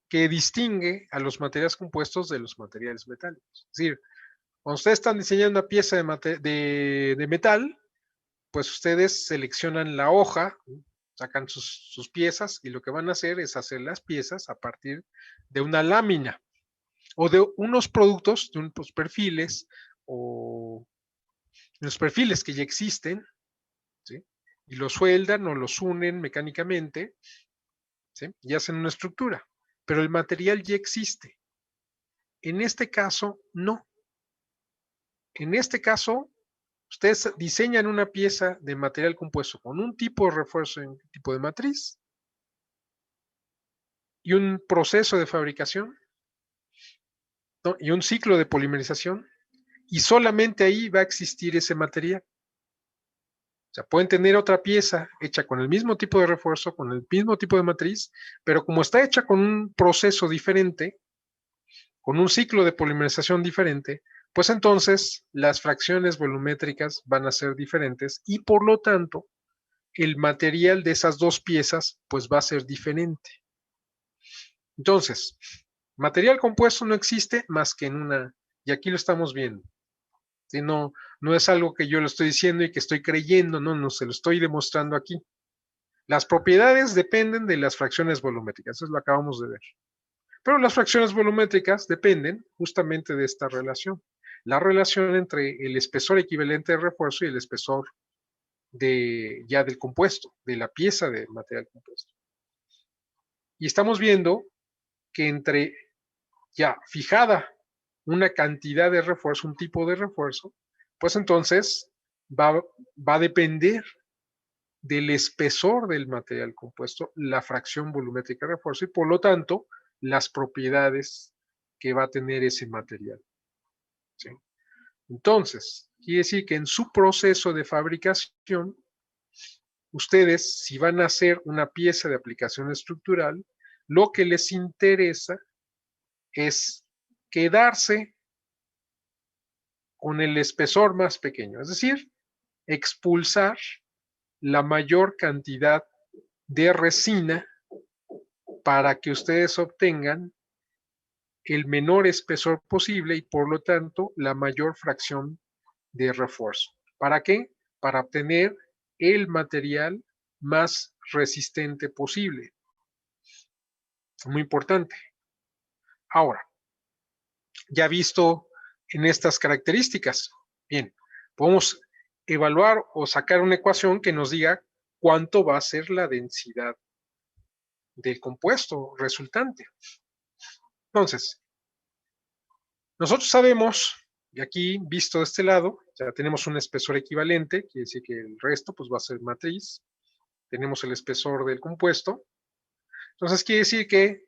que distingue a los materiales compuestos de los materiales metálicos. Es decir, cuando ustedes están diseñando una pieza de metal, pues ustedes seleccionan la hoja, sacan sus piezas y lo que van a hacer es hacer las piezas a partir de una lámina o de unos productos, de unos perfiles o los perfiles que ya existen, ¿sí? Y los sueldan o los unen mecánicamente, ¿sí? Y hacen una estructura, pero el material ya existe. En este caso, no. En este caso, ustedes diseñan una pieza de material compuesto con un tipo de refuerzo en tipo de matriz y un proceso de fabricación, ¿no? Y un ciclo de polimerización, y solamente ahí va a existir ese material. O sea, pueden tener otra pieza hecha con el mismo tipo de refuerzo, con el mismo tipo de matriz, pero como está hecha con un proceso diferente, con un ciclo de polimerización diferente, pues entonces las fracciones volumétricas van a ser diferentes y por lo tanto el material de esas dos piezas pues va a ser diferente. Entonces, material compuesto no existe más que en una, y aquí lo estamos viendo. ¿Sí? No es algo que yo lo estoy diciendo y que estoy creyendo, no, se lo estoy demostrando aquí. Las propiedades dependen de las fracciones volumétricas, eso lo acabamos de ver. Pero las fracciones volumétricas dependen justamente de esta relación. la relación entre el espesor equivalente de refuerzo y el espesor ya del compuesto, de la pieza de material compuesto. Y estamos viendo que entre ya fijada una cantidad de refuerzo, un tipo de refuerzo, pues entonces va a depender del espesor del material compuesto, la fracción volumétrica de refuerzo y por lo tanto las propiedades que va a tener ese material. ¿Sí? Entonces, quiere decir que en su proceso de fabricación, ustedes, si van a hacer una pieza de aplicación estructural, lo que les interesa es quedarse con el espesor más pequeño, es decir, expulsar la mayor cantidad de resina para que ustedes obtengan el menor espesor posible y por lo tanto la mayor fracción de refuerzo. ¿Para qué? Para obtener el material más resistente posible. Muy importante. Ahora, ya visto en estas características, bien, podemos evaluar o sacar una ecuación que nos diga cuánto va a ser la densidad del compuesto resultante. Entonces, nosotros sabemos, y aquí visto de este lado, ya tenemos un espesor equivalente, quiere decir que el resto pues va a ser matriz, tenemos el espesor del compuesto, entonces quiere decir que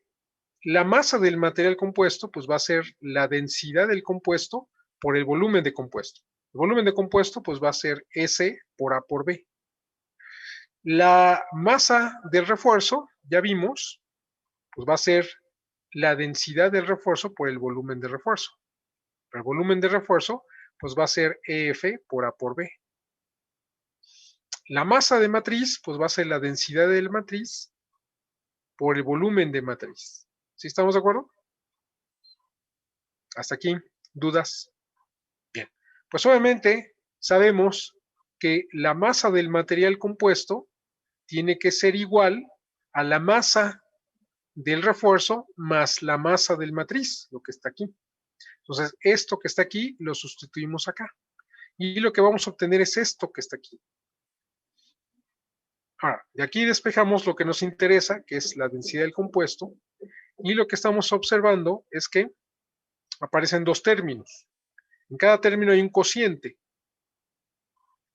la masa del material compuesto pues va a ser la densidad del compuesto por el volumen de compuesto. El volumen de compuesto pues va a ser S por A por B. La masa del refuerzo, ya vimos, pues va a ser la densidad del refuerzo por el volumen de refuerzo. El volumen de refuerzo pues va a ser EF por A por B. La masa de matriz pues va a ser la densidad de la matriz por el volumen de matriz. ¿Sí estamos de acuerdo? Hasta aquí, ¿dudas? Bien, pues obviamente sabemos que la masa del material compuesto tiene que ser igual a la masa del refuerzo más la masa del matriz, lo que está aquí. Entonces, esto que está aquí lo sustituimos acá. Y lo que vamos a obtener es esto que está aquí. Ahora, de aquí despejamos lo que nos interesa, que es la densidad del compuesto. Y lo que estamos observando es que aparecen dos términos. En cada término hay un cociente.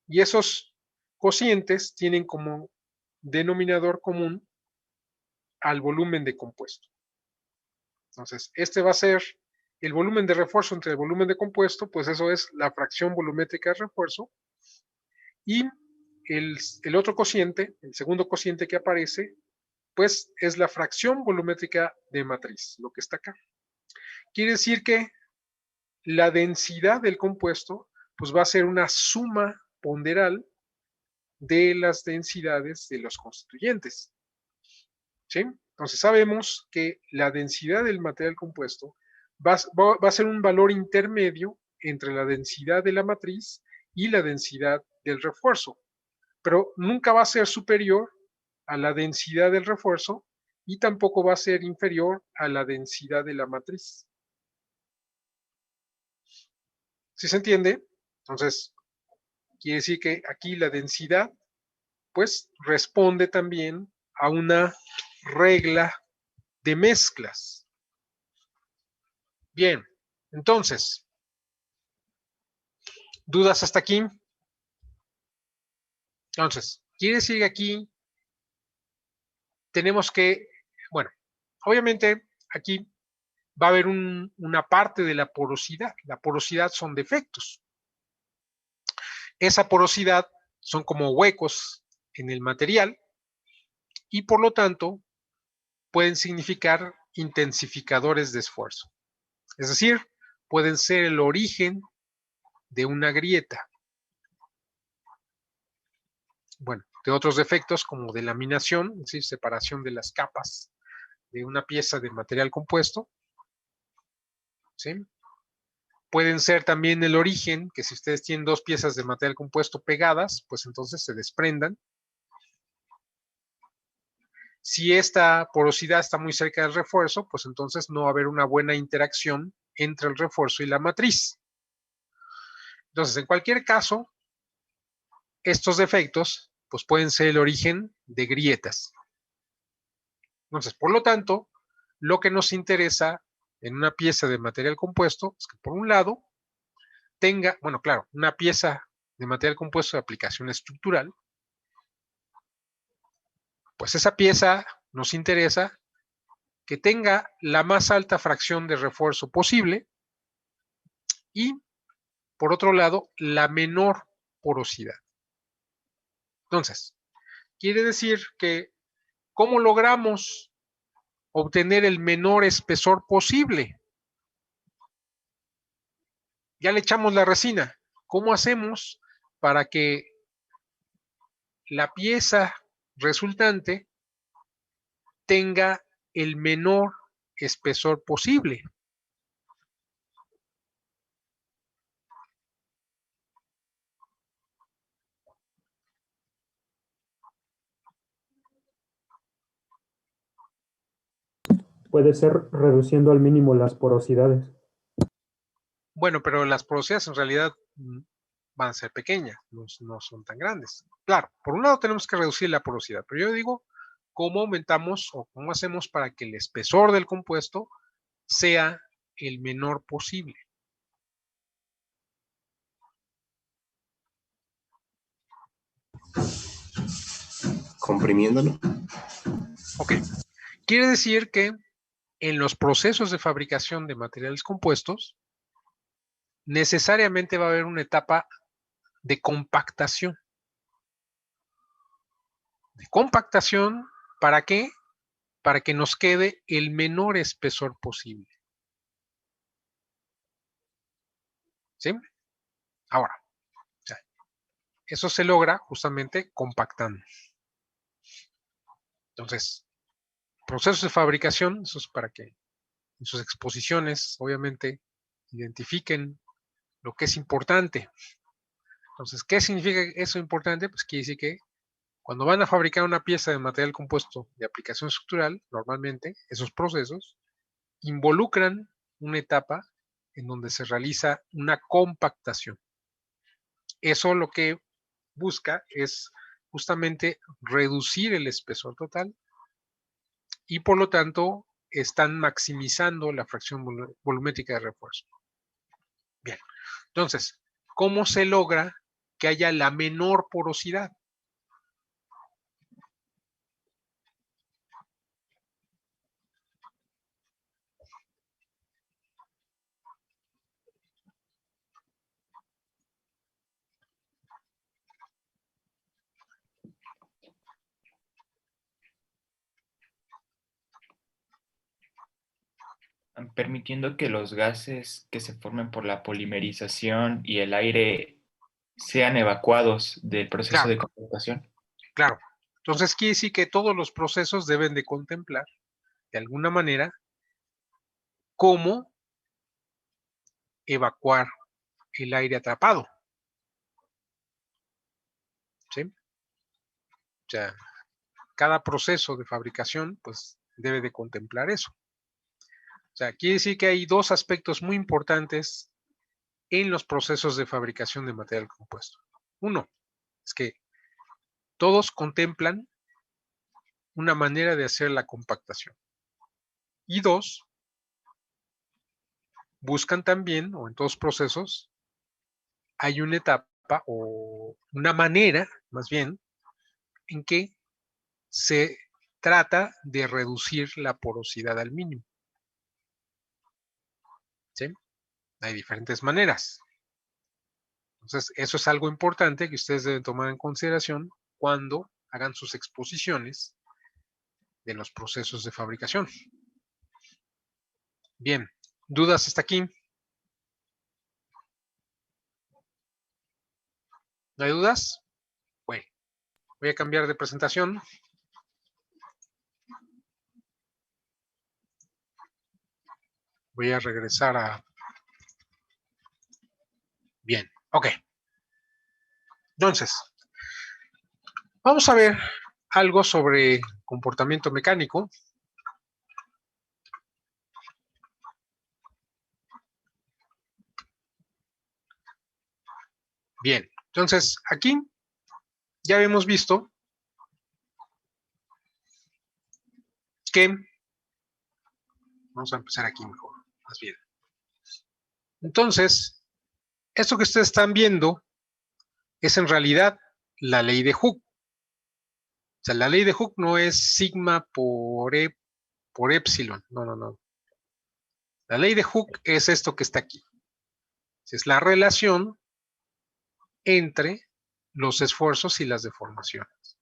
Y esos cocientes tienen como denominador común al volumen de compuesto. Entonces, este va a ser el volumen de refuerzo entre el volumen de compuesto, pues eso es la fracción volumétrica de refuerzo. Y el otro cociente, el segundo cociente que aparece, pues es la fracción volumétrica de matriz, lo que está acá. Quiere decir que la densidad del compuesto, pues va a ser una suma ponderal de las densidades de los constituyentes. ¿Sí? Entonces sabemos que la densidad del material compuesto va a ser un valor intermedio entre la densidad de la matriz y la densidad del refuerzo, pero nunca va a ser superior a la densidad del refuerzo y tampoco va a ser inferior a la densidad de la matriz. ¿Sí se entiende? Entonces, quiere decir que aquí la densidad, pues, responde también a una regla de mezclas. Bien, entonces, ¿dudas hasta aquí? Entonces, quiere decir que aquí tenemos que, bueno, obviamente aquí va a haber una parte de la porosidad. La porosidad son defectos. Esa porosidad son como huecos en el material y por lo tanto pueden significar intensificadores de esfuerzo. Es decir, pueden ser el origen de una grieta. Bueno, de otros defectos como de laminación, es decir, separación de las capas de una pieza de material compuesto. ¿Sí? Pueden ser también el origen, que si ustedes tienen dos piezas de material compuesto pegadas, pues entonces se desprendan. Si esta porosidad está muy cerca del refuerzo, pues entonces no va a haber una buena interacción entre el refuerzo y la matriz. Entonces, en cualquier caso, estos defectos pues pueden ser el origen de grietas. Entonces, por lo tanto, lo que nos interesa en una pieza de material compuesto es que por un lado tenga, bueno, claro, una pieza de material compuesto de aplicación estructural, pues esa pieza nos interesa que tenga la más alta fracción de refuerzo posible y, por otro lado, la menor porosidad. Entonces, quiere decir que, ¿cómo logramos obtener el menor espesor posible? Ya le echamos la resina. ¿Cómo hacemos para que la pieza resultante tenga el menor espesor posible? Puede ser reduciendo al mínimo las porosidades. Bueno, pero las porosidades en realidad van a ser pequeñas, no son tan grandes. Claro, por un lado tenemos que reducir la porosidad, pero yo digo, ¿cómo aumentamos o cómo hacemos para que el espesor del compuesto sea el menor posible? Comprimiéndolo. Ok. Quiere decir que en los procesos de fabricación de materiales compuestos, necesariamente va a haber una etapa de compactación. ¿De compactación para qué? Para que nos quede el menor espesor posible. ¿Sí? Ahora, eso se logra justamente compactando. Entonces, procesos de fabricación, eso es para que en sus exposiciones, obviamente, identifiquen lo que es importante. Entonces, ¿qué significa eso importante? Pues quiere decir que cuando van a fabricar una pieza de material compuesto de aplicación estructural, normalmente esos procesos involucran una etapa en donde se realiza una compactación. Eso lo que busca es justamente reducir el espesor total y por lo tanto están maximizando la fracción volumétrica de refuerzo. Bien, entonces, ¿cómo se logra que haya la menor porosidad? Permitiendo que los gases que se formen por la polimerización y el aire sean evacuados del proceso de compactación. Claro. Entonces quiere decir que todos los procesos deben de contemplar, de alguna manera, cómo evacuar el aire atrapado. ¿Sí? O sea, cada proceso de fabricación, pues, debe de contemplar eso. O sea, quiere decir que hay dos aspectos muy importantes en los procesos de fabricación de material compuesto. Uno, es que todos contemplan una manera de hacer la compactación. Y dos, buscan también, o en todos procesos, hay una etapa o una manera, más bien, en que se trata de reducir la porosidad al mínimo. ¿Sí? Hay diferentes maneras. Entonces, eso es algo importante que ustedes deben tomar en consideración cuando hagan sus exposiciones de los procesos de fabricación. Bien, ¿dudas hasta aquí? ¿No hay dudas? Bueno, voy a cambiar de presentación. Voy a regresar a... Bien, ok. Entonces, vamos a ver algo sobre comportamiento mecánico. Bien, entonces aquí ya habíamos visto que, vamos a empezar aquí mejor, más bien. Entonces, esto que ustedes están viendo es en realidad la ley de Hooke. O sea, la ley de Hooke no es sigma por epsilon, no. La ley de Hooke es esto que está aquí. Es la relación entre los esfuerzos y las deformaciones.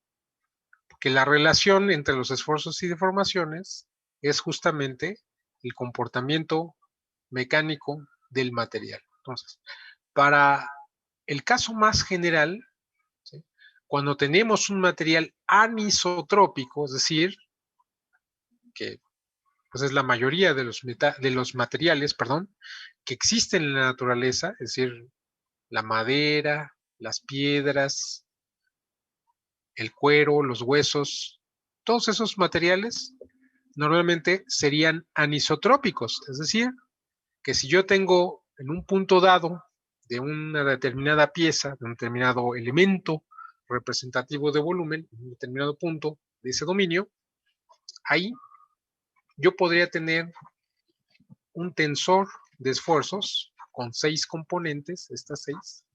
Que la relación entre los esfuerzos y deformaciones es justamente el comportamiento mecánico del material. Entonces, para el caso más general, ¿sí? Cuando tenemos un material anisotrópico, es decir, que pues es la mayoría de los materiales, que existen en la naturaleza, es decir, la madera, las piedras, el cuero, los huesos, todos esos materiales normalmente serían anisotrópicos, es decir, que si yo tengo en un punto dado de una determinada pieza, de un determinado elemento representativo de volumen, en un determinado punto de ese dominio, ahí yo podría tener un tensor de esfuerzos con 6 componentes, estas 6,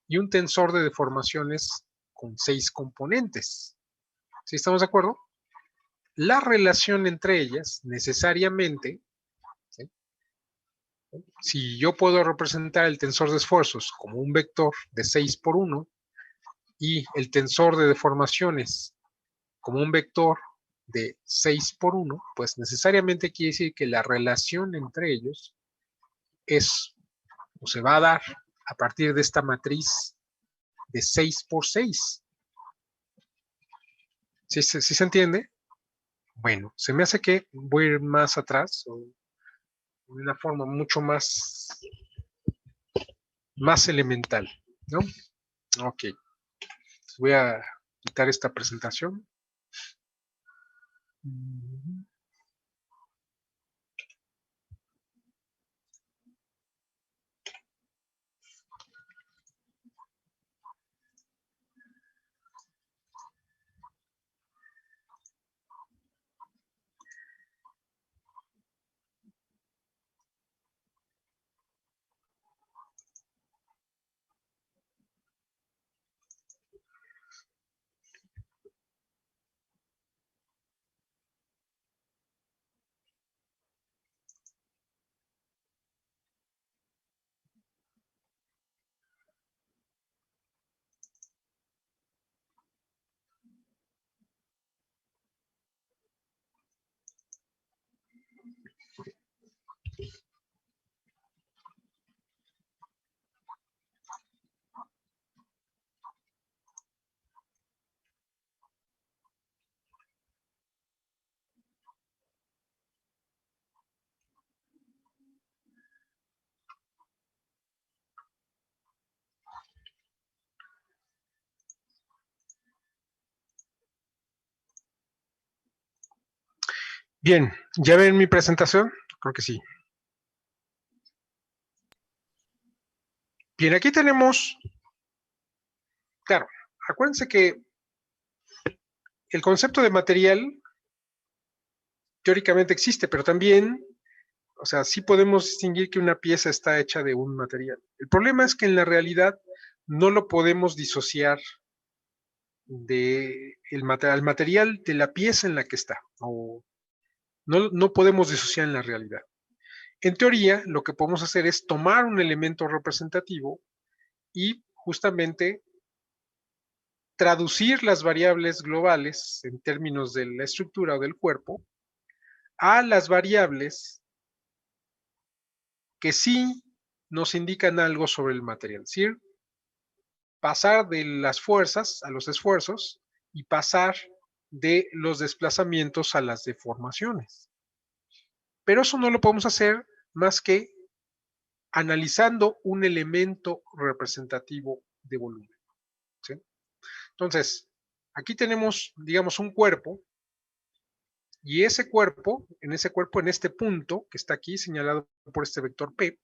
y un tensor de deformaciones con 6 componentes. ¿Sí estamos de acuerdo? La relación entre ellas necesariamente, ¿sí? Si yo puedo representar el tensor de esfuerzos como un vector de 6 por 1 y el tensor de deformaciones como un vector de 6 por 1, pues necesariamente quiere decir que la relación entre ellos es, o se va a dar a partir de esta matriz de 6 por 6. ¿Sí se entiende? Bueno, se me hace que voy a ir más atrás, o de una forma mucho más elemental, ¿no? Ok. Entonces voy a quitar esta presentación. Bien, ¿ya ven mi presentación? Creo que sí. Bien, aquí tenemos, claro, acuérdense que el concepto de material teóricamente existe, pero también, o sea, sí podemos distinguir que una pieza está hecha de un material. El problema es que en la realidad no lo podemos disociar del material de la pieza en la que está, o no podemos disociar en la realidad. En teoría, lo que podemos hacer es tomar un elemento representativo y justamente traducir las variables globales en términos de la estructura o del cuerpo a las variables que sí nos indican algo sobre el material. Es decir, pasar de las fuerzas a los esfuerzos y pasar de los desplazamientos a las deformaciones. Pero eso no lo podemos hacer más que analizando un elemento representativo de volumen. ¿Sí? Entonces, aquí tenemos, digamos, un cuerpo, y en ese cuerpo, en este punto, que está aquí señalado por este vector P,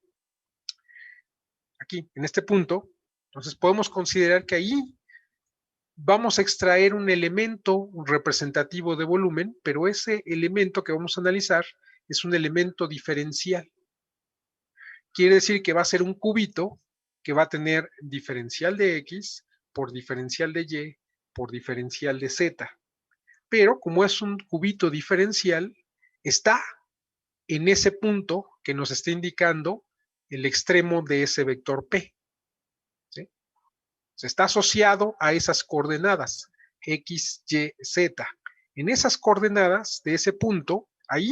aquí, en este punto, Entonces podemos considerar que ahí vamos a extraer un elemento representativo de volumen, pero ese elemento que vamos a analizar es un elemento diferencial. Quiere decir que va a ser un cubito que va a tener diferencial de X por diferencial de Y por diferencial de Z. Pero como es un cubito diferencial, está en ese punto que nos está indicando el extremo de ese vector P. ¿Sí? Se está asociado a esas coordenadas, X, Y, Z. En esas coordenadas de ese punto, ahí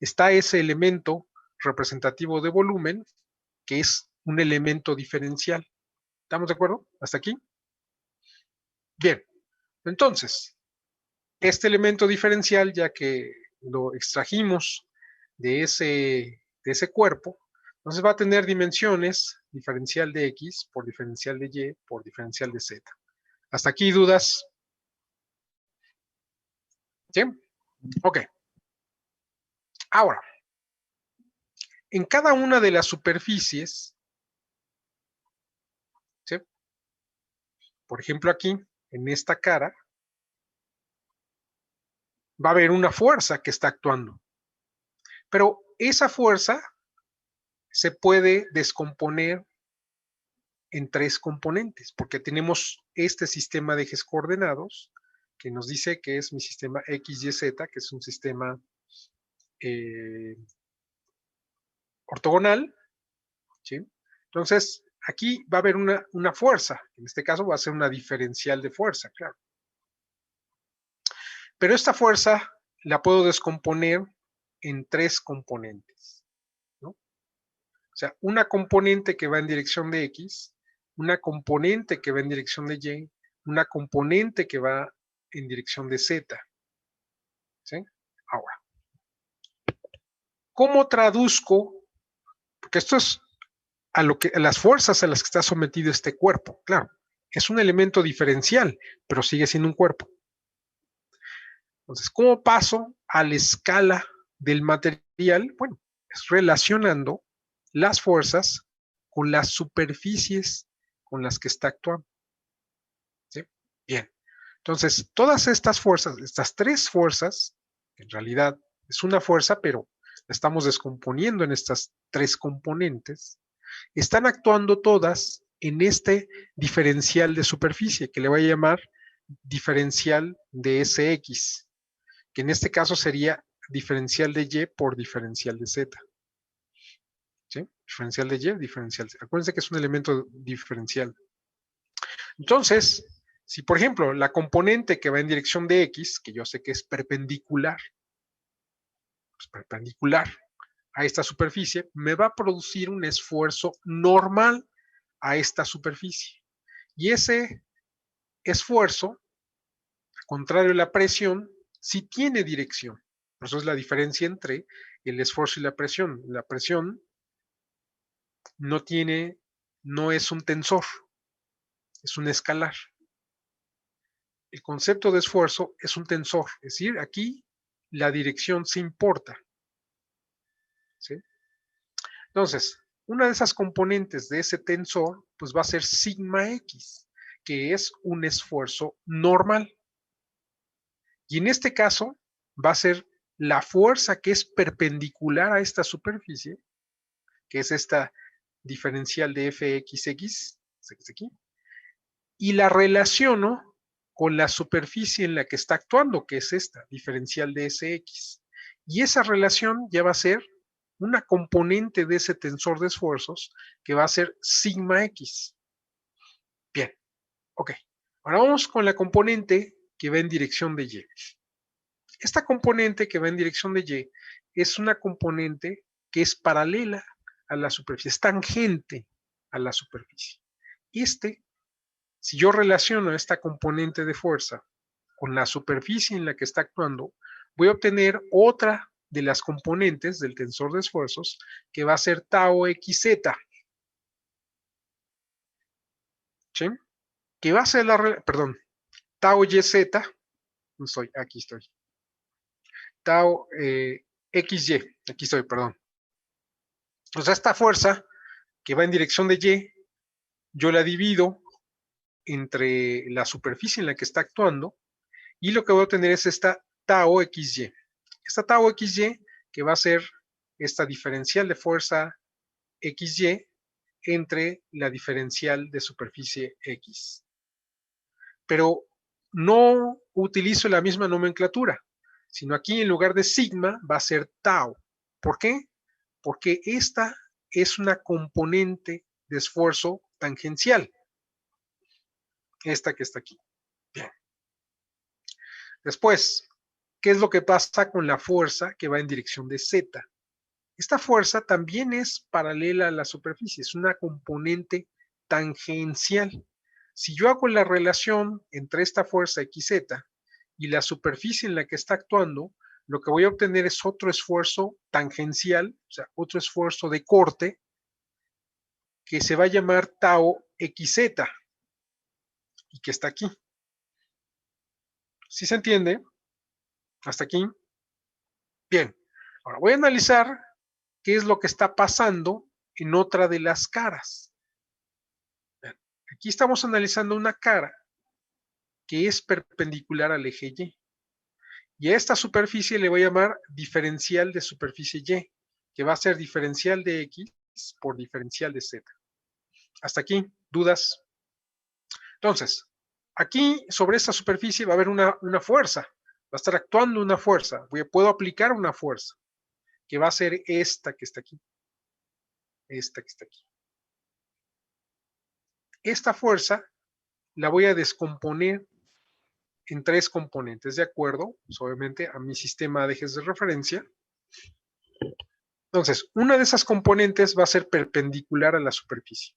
está ese elemento representativo de volumen, que es un elemento diferencial. ¿Estamos de acuerdo? ¿Hasta aquí? Bien. Entonces, este elemento diferencial, ya que lo extrajimos de ese cuerpo, entonces va a tener dimensiones diferencial de X por diferencial de Y por diferencial de Z. ¿Hasta aquí dudas? ¿Sí? Ok. Ahora, en cada una de las superficies, ¿sí? Por ejemplo aquí, en esta cara, va a haber una fuerza que está actuando. Pero esa fuerza se puede descomponer en 3 componentes, porque tenemos este sistema de ejes coordenados que nos dice que es mi sistema X, Y, Z, que es un sistema ortogonal, ¿sí? Entonces, aquí va a haber una fuerza, en este caso va a ser una diferencial de fuerza, claro. Pero esta fuerza la puedo descomponer en 3 componentes, ¿no? O sea, una componente que va en dirección de X, una componente que va en dirección de Y, una componente que va en dirección de Z. ¿Sí? Ahora, ¿cómo traduzco? Porque esto es a las fuerzas a las que está sometido este cuerpo. Claro, es un elemento diferencial, pero sigue siendo un cuerpo. Entonces, ¿cómo paso a la escala del material? Bueno, es relacionando las fuerzas con las superficies con las que está actuando. ¿Sí? Bien. Entonces, todas estas fuerzas, estas 3 fuerzas, en realidad es una fuerza, pero la estamos descomponiendo en estas 3 componentes, están actuando todas en este diferencial de superficie, que le voy a llamar diferencial de SX, que en este caso sería diferencial de Y por diferencial de Z. ¿Sí? Diferencial de Y, diferencial de Z. Acuérdense que es un elemento diferencial. Entonces, si por ejemplo la componente que va en dirección de X, que yo sé que es perpendicular, pues perpendicular a esta superficie, me va a producir un esfuerzo normal a esta superficie. Y ese esfuerzo, al contrario de la presión, sí tiene dirección. Por eso es la diferencia entre el esfuerzo y la presión. La presión no es un tensor, es un escalar. El concepto de esfuerzo es un tensor, es decir, aquí la dirección sí importa. ¿Sí? Entonces, una de esas componentes de ese tensor, pues va a ser sigma X, que es un esfuerzo normal. Y en este caso, va a ser la fuerza que es perpendicular a esta superficie, que es esta diferencial de Fxx, aquí, y la relaciono con la superficie en la que está actuando, que es esta, diferencial de Sx. Y esa relación ya va a ser una componente de ese tensor de esfuerzos que va a ser sigma X. Bien, ok. Ahora vamos con la componente que va en dirección de Y. Esta componente que va en dirección de Y es una componente que es paralela a la superficie, es tangente a la superficie. Si yo relaciono esta componente de fuerza con la superficie en la que está actuando, voy a obtener otra de las componentes del tensor de esfuerzos que va a ser tau xz. ¿Sí? Que va a ser tau yz, aquí estoy. Tau xy, aquí estoy, perdón. O sea, esta fuerza que va en dirección de Y, yo la divido entre la superficie en la que está actuando, y lo que voy a obtener es esta tau xy. Esta tau xy que va a ser esta diferencial de fuerza xy entre la diferencial de superficie x. Pero no utilizo la misma nomenclatura, sino aquí en lugar de sigma va a ser tau. ¿Por qué? Porque esta es una componente de esfuerzo tangencial. Esta que está aquí. Bien. Después, ¿qué es lo que pasa con la fuerza que va en dirección de z? Esta fuerza también es paralela a la superficie, es una componente tangencial. Si yo hago la relación entre esta fuerza xz y la superficie en la que está actuando, lo que voy a obtener es otro esfuerzo tangencial, o sea, otro esfuerzo de corte, que se va a llamar tau xz, y que está aquí. ¿Sí se entiende? ¿Hasta aquí? Bien. Ahora voy a analizar qué es lo que está pasando en otra de las caras. Aquí estamos analizando una cara que es perpendicular al eje Y. Y a esta superficie le voy a llamar diferencial de superficie Y, que va a ser diferencial de X por diferencial de Z. Hasta aquí, ¿dudas? Entonces, aquí sobre esta superficie va a haber una fuerza, va a estar actuando una fuerza, puedo aplicar una fuerza, que va a ser esta que está aquí. Esta que está aquí. Esta fuerza la voy a descomponer en tres componentes, de acuerdo, pues, obviamente, a mi sistema de ejes de referencia. Entonces, una de esas componentes va a ser perpendicular a la superficie.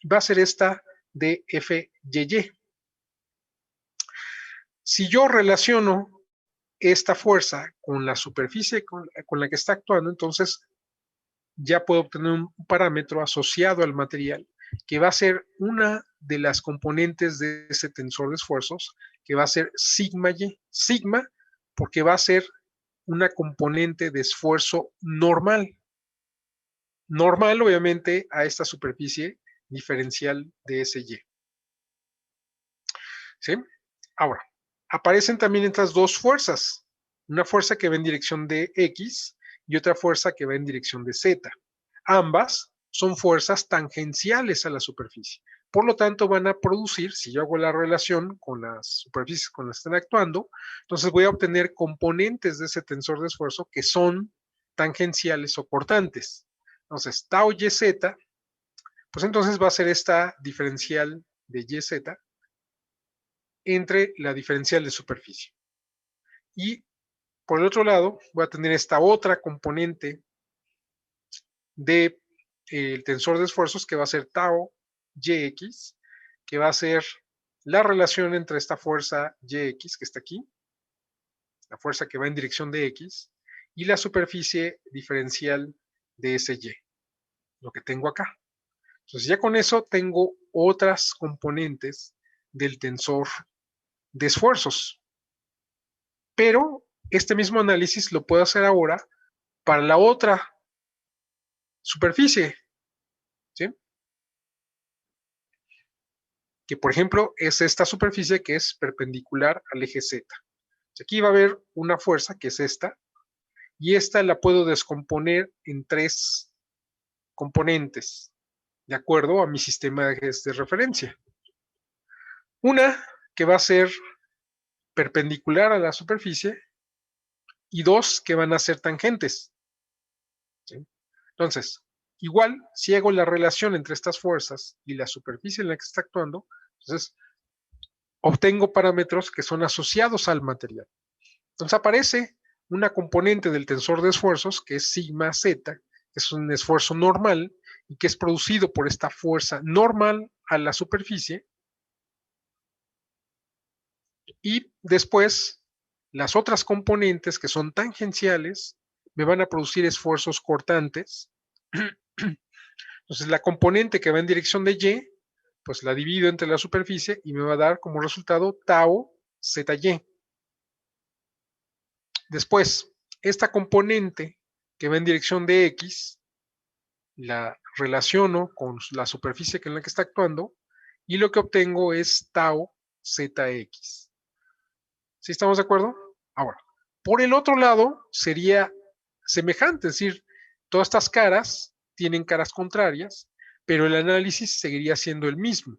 Va a ser esta de FYY. Si yo relaciono esta fuerza con la superficie con la que está actuando, entonces ya puedo obtener un parámetro asociado al material que va a ser una de las componentes de ese tensor de esfuerzos, que va a ser sigma y. Sigma porque va a ser una componente de esfuerzo normal. Normal, obviamente, a esta superficie diferencial de SY. ¿Sí? Ahora, aparecen también estas dos fuerzas. Una fuerza que va en dirección de X y otra fuerza que va en dirección de Z. Ambas son fuerzas tangenciales a la superficie. Por lo tanto, van a producir, si yo hago la relación con las superficies con las que están actuando, entonces voy a obtener componentes de ese tensor de esfuerzo que son tangenciales o cortantes. Entonces, tau YZ, pues entonces va a ser esta diferencial de YZ entre la diferencial de superficie. Y por el otro lado, voy a tener esta otra componente del tensor de esfuerzos que va a ser tau YX, que va a ser la relación entre esta fuerza YX que está aquí, la fuerza que va en dirección de X, y la superficie diferencial de SY, lo que tengo acá. Entonces ya con eso tengo otras componentes del tensor de esfuerzos. Pero este mismo análisis lo puedo hacer ahora para la otra superficie, ¿sí? Que por ejemplo es esta superficie que es perpendicular al eje Z. Aquí va a haber una fuerza que es esta, y esta la puedo descomponer en tres componentes, de acuerdo a mi sistema de ejes de referencia. Una que va a ser perpendicular a la superficie y dos que van a ser tangentes. ¿Sí? Entonces, igual, si hago la relación entre estas fuerzas y la superficie en la que está actuando, entonces obtengo parámetros que son asociados al material. Entonces aparece una componente del tensor de esfuerzos que es sigma Z, que es un esfuerzo normal y que es producido por esta fuerza normal a la superficie. Y después, las otras componentes que son tangenciales me van a producir esfuerzos cortantes. Entonces, la componente que va en dirección de Y, pues la divido entre la superficie y me va a dar como resultado tau ZY. Después, esta componente que va en dirección de X, la relaciono con la superficie en la que está actuando y lo que obtengo es tau zx. ¿Sí estamos de acuerdo? Ahora, por el otro lado sería semejante, es decir, todas estas caras tienen caras contrarias, pero el análisis seguiría siendo el mismo.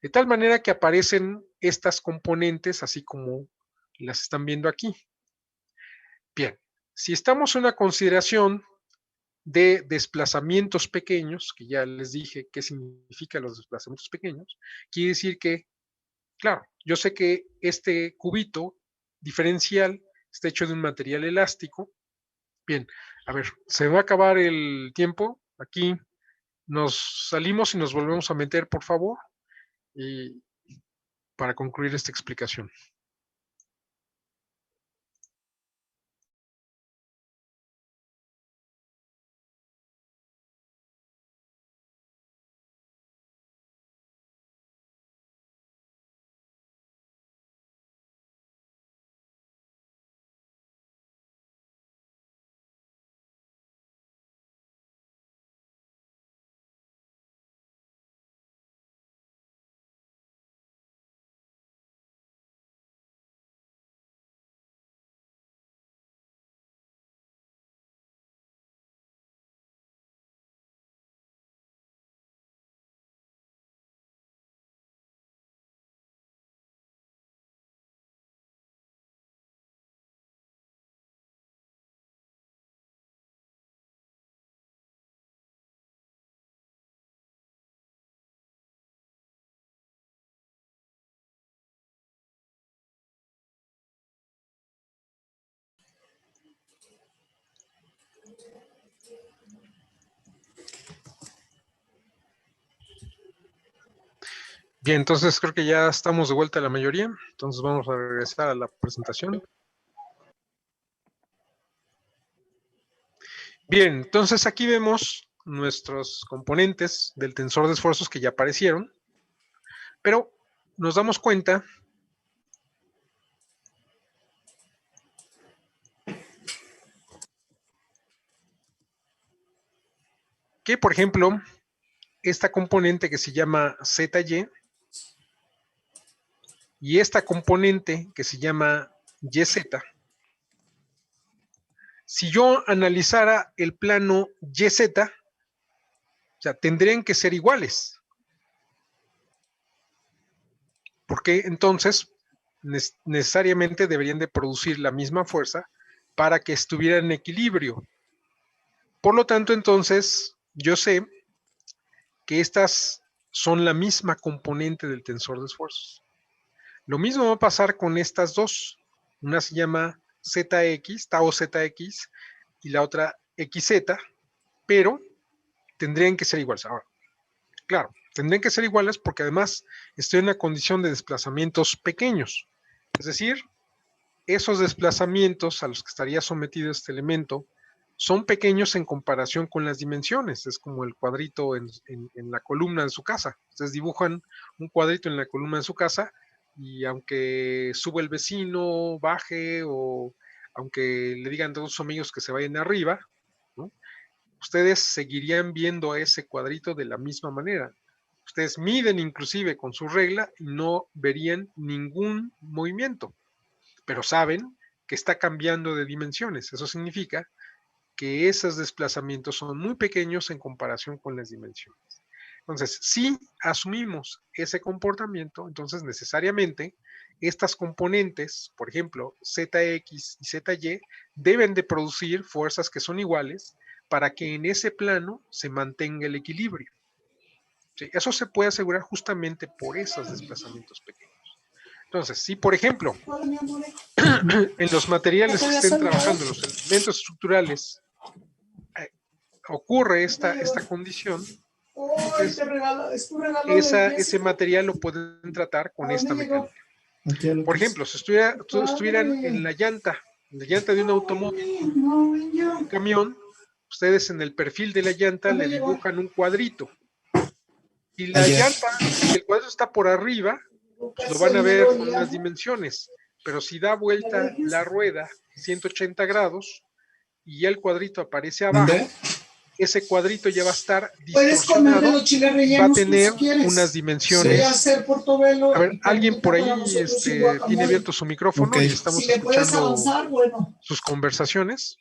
De tal manera que aparecen estas componentes así como las están viendo aquí. Bien, si estamos en una consideración de desplazamientos pequeños, que ya les dije qué significan los desplazamientos pequeños, quiere decir que, claro, yo sé que este cubito diferencial está hecho de un material elástico. Bien, a ver, se va a acabar el tiempo. Aquí nos salimos y nos volvemos a meter, por favor, y para concluir esta explicación. Bien, entonces creo que ya estamos de vuelta a la mayoría. Entonces vamos a regresar a la presentación. Bien, entonces aquí vemos nuestros componentes del tensor de esfuerzos que ya aparecieron, pero nos damos cuenta que, por ejemplo, esta componente que se llama ZY y esta componente que se llama YZ, si yo analizara el plano YZ, o sea, tendrían que ser iguales. Porque entonces necesariamente deberían de producir la misma fuerza para que estuvieran en equilibrio. Por lo tanto, entonces, yo sé que estas son la misma componente del tensor de esfuerzos. Lo mismo va a pasar con estas dos. Una se llama ZX, tau ZX, y la otra XZ, pero tendrían que ser iguales. Ahora, claro, tendrían que ser iguales porque además estoy en una condición de desplazamientos pequeños. Es decir, esos desplazamientos a los que estaría sometido este elemento son pequeños en comparación con las dimensiones. Es como el cuadrito en la columna de su casa. Ustedes dibujan un cuadrito en la columna de su casa y aunque sube el vecino, baje, o aunque le digan a todos sus amigos que se vayan arriba, ¿no?, ustedes seguirían viendo a ese cuadrito de la misma manera. Ustedes miden inclusive con su regla y no verían ningún movimiento, pero saben que está cambiando de dimensiones. Eso significa que esos desplazamientos son muy pequeños en comparación con las dimensiones. Entonces, si asumimos ese comportamiento, entonces necesariamente estas componentes, por ejemplo, ZX y ZY, deben de producir fuerzas que son iguales para que en ese plano se mantenga el equilibrio. ¿Sí? Eso se puede asegurar justamente por esos desplazamientos pequeños. Entonces, si por ejemplo, en los materiales que estén trabajando, los elementos estructurales, ocurre esta condición, ese material lo pueden tratar con esta mecánica. Por ejemplo, si estuvieran en la llanta de un automóvil, un camión, ustedes en el perfil de la llanta le dibujan un cuadrito. Y la llanta, si el cuadro está por arriba, pues lo van a ver con unas dimensiones. Pero si da vuelta la rueda 180 grados y ya el cuadrito aparece abajo, ese cuadrito ya va a estar Puedes comer de distorsionado, los chiles va a rellenos tener si quieres. unas Voy dimensiones. a hacer portobelo A ver, y alguien por carnita para ahí nosotros y tiene guacamole. abierto su micrófono Ok. y estamos Si le puedes escuchando avanzar, bueno. sus conversaciones.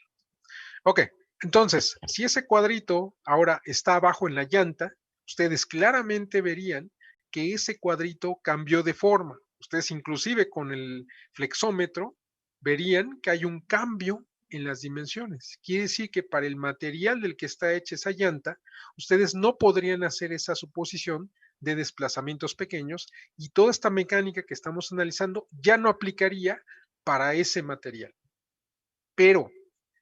Ok, entonces, si ese cuadrito ahora está abajo en la llanta, ustedes claramente verían que ese cuadrito cambió de forma. Ustedes inclusive con el flexómetro verían que hay un cambio en las dimensiones. Quiere decir que para el material del que está hecha esa llanta, ustedes no podrían hacer esa suposición de desplazamientos pequeños y toda esta mecánica que estamos analizando ya no aplicaría para ese material. Pero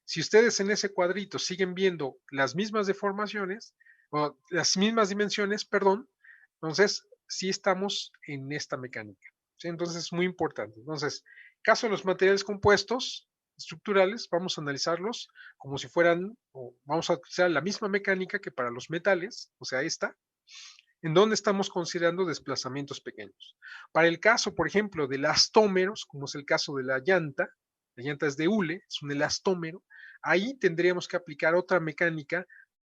si ustedes en ese cuadrito siguen viendo las mismas deformaciones, o las mismas dimensiones, perdón, entonces sí estamos en esta mecánica. ¿Sí? Entonces es muy importante. Entonces, caso de los materiales compuestos estructurales, vamos a analizarlos como si fueran, o vamos a utilizar la misma mecánica que para los metales, o sea, esta, en donde estamos considerando desplazamientos pequeños. Para el caso, por ejemplo, de elastómeros, como es el caso de la llanta es de hule, es un elastómero, ahí tendríamos que aplicar otra mecánica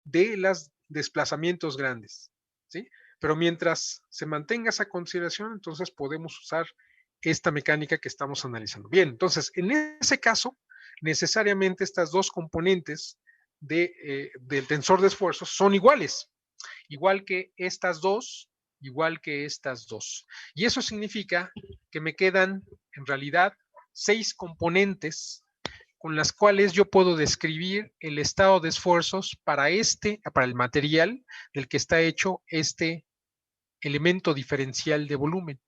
de los desplazamientos grandes, ¿sí? Pero mientras se mantenga esa consideración, entonces podemos usar esta mecánica que estamos analizando. Bien, entonces, en ese caso, necesariamente estas dos componentes del tensor de esfuerzos son iguales, igual que estas dos, igual que estas dos. Y eso significa que me quedan, en realidad, 6 componentes con las cuales yo puedo describir el estado de esfuerzos para el material del que está hecho este elemento diferencial de volumen.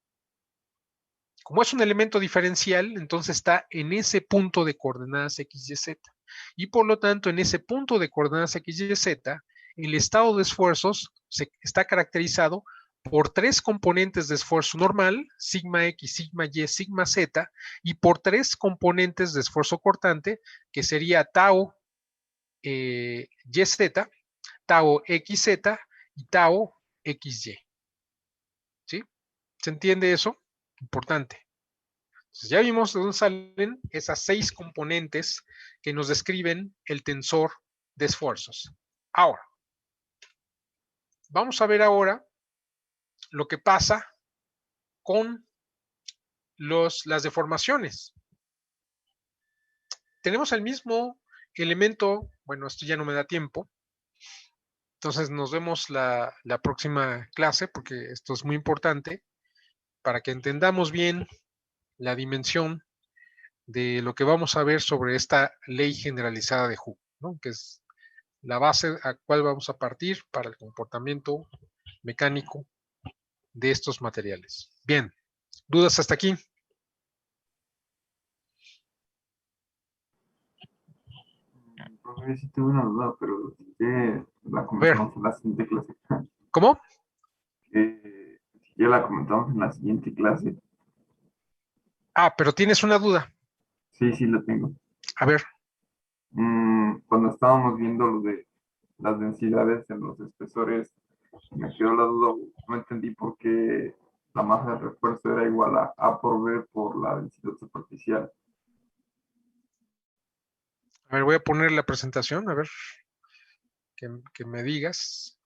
Como es un elemento diferencial, entonces está en ese punto de coordenadas X, Y, Z. Y por lo tanto, en ese punto de coordenadas X, Y, Z, el estado de esfuerzos está caracterizado por 3 componentes de esfuerzo normal, sigma X, sigma Y, sigma Z, y por 3 componentes de esfuerzo cortante, que sería tau YZ, tau XZ y tau XY. ¿Sí? ¿Se entiende eso? Importante. Entonces, ya vimos de dónde salen esas 6 componentes que nos describen el tensor de esfuerzos. Ahora, vamos a ver ahora lo que pasa con las deformaciones. Tenemos el mismo elemento, bueno, esto ya no me da tiempo, entonces nos vemos la próxima clase porque esto es muy importante para que entendamos bien la dimensión de lo que vamos a ver sobre esta ley generalizada de Hooke, ¿no? Que es la base a cual vamos a partir para el comportamiento mecánico de estos materiales. Bien, ¿dudas hasta aquí? Profe, sí tuve una duda, pero que la A ver, comentamos en la siguiente clase. ¿cómo? Si ya la comentamos en la siguiente clase. Ah, pero tienes una duda. Sí, sí la tengo. A ver, Cuando estábamos viendo lo de las densidades en los espesores, me quedó la duda, no entendí por qué la masa de refuerzo era igual a A por B por la densidad superficial. voy a poner la presentación, a ver, que me digas.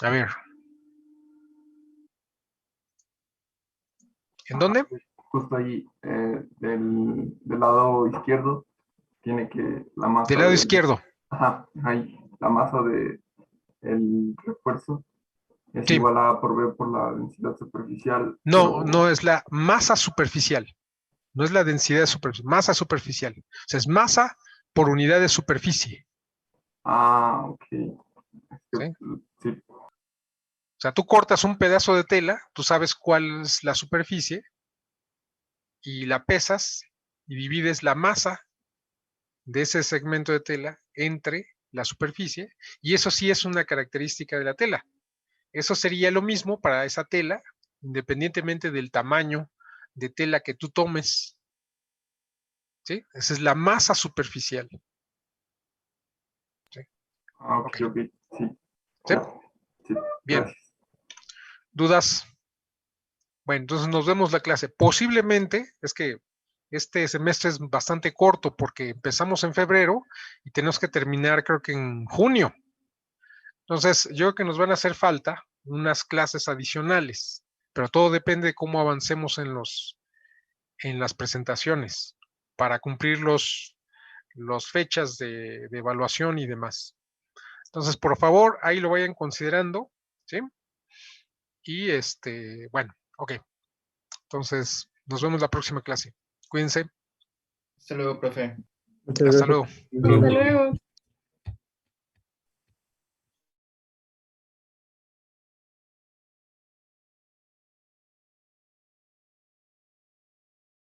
A ver. ¿En dónde? Justo ahí, del lado izquierdo, tiene que la masa Del lado izquierdo. Ajá, ahí, la masa de el refuerzo es Sí. igual a A por B por la densidad superficial. No, pero- no es la masa superficial. No es la densidad superficial, masa superficial. O sea, es masa por unidad de superficie. Ah, ok. ¿Sí? Sí. O sea, tú cortas un pedazo de tela, tú sabes cuál es la superficie y la pesas y divides la masa de ese segmento de tela entre la superficie y eso sí es una característica de la tela. Eso sería lo mismo para esa tela, independientemente del tamaño de tela que tú tomes. ¿Sí? Esa es la masa superficial. ¿Sí? Ah, ok, Ok. ok. Sí. ¿Sí? Ya. Sí. Bien. Gracias. ¿Dudas? Bueno, entonces nos vemos la clase. Posiblemente, es que este semestre es bastante corto porque empezamos en febrero y tenemos que terminar creo que en junio. Entonces, yo creo que nos van a hacer falta unas clases adicionales, pero todo depende de cómo avancemos en las presentaciones para cumplir los fechas de evaluación y demás. Entonces, por favor, ahí lo vayan considerando, ¿sí? Y bueno, ok. Entonces, nos vemos la próxima clase. Cuídense. Hasta luego, profe. Muchas Hasta gracias. luego. Hasta luego.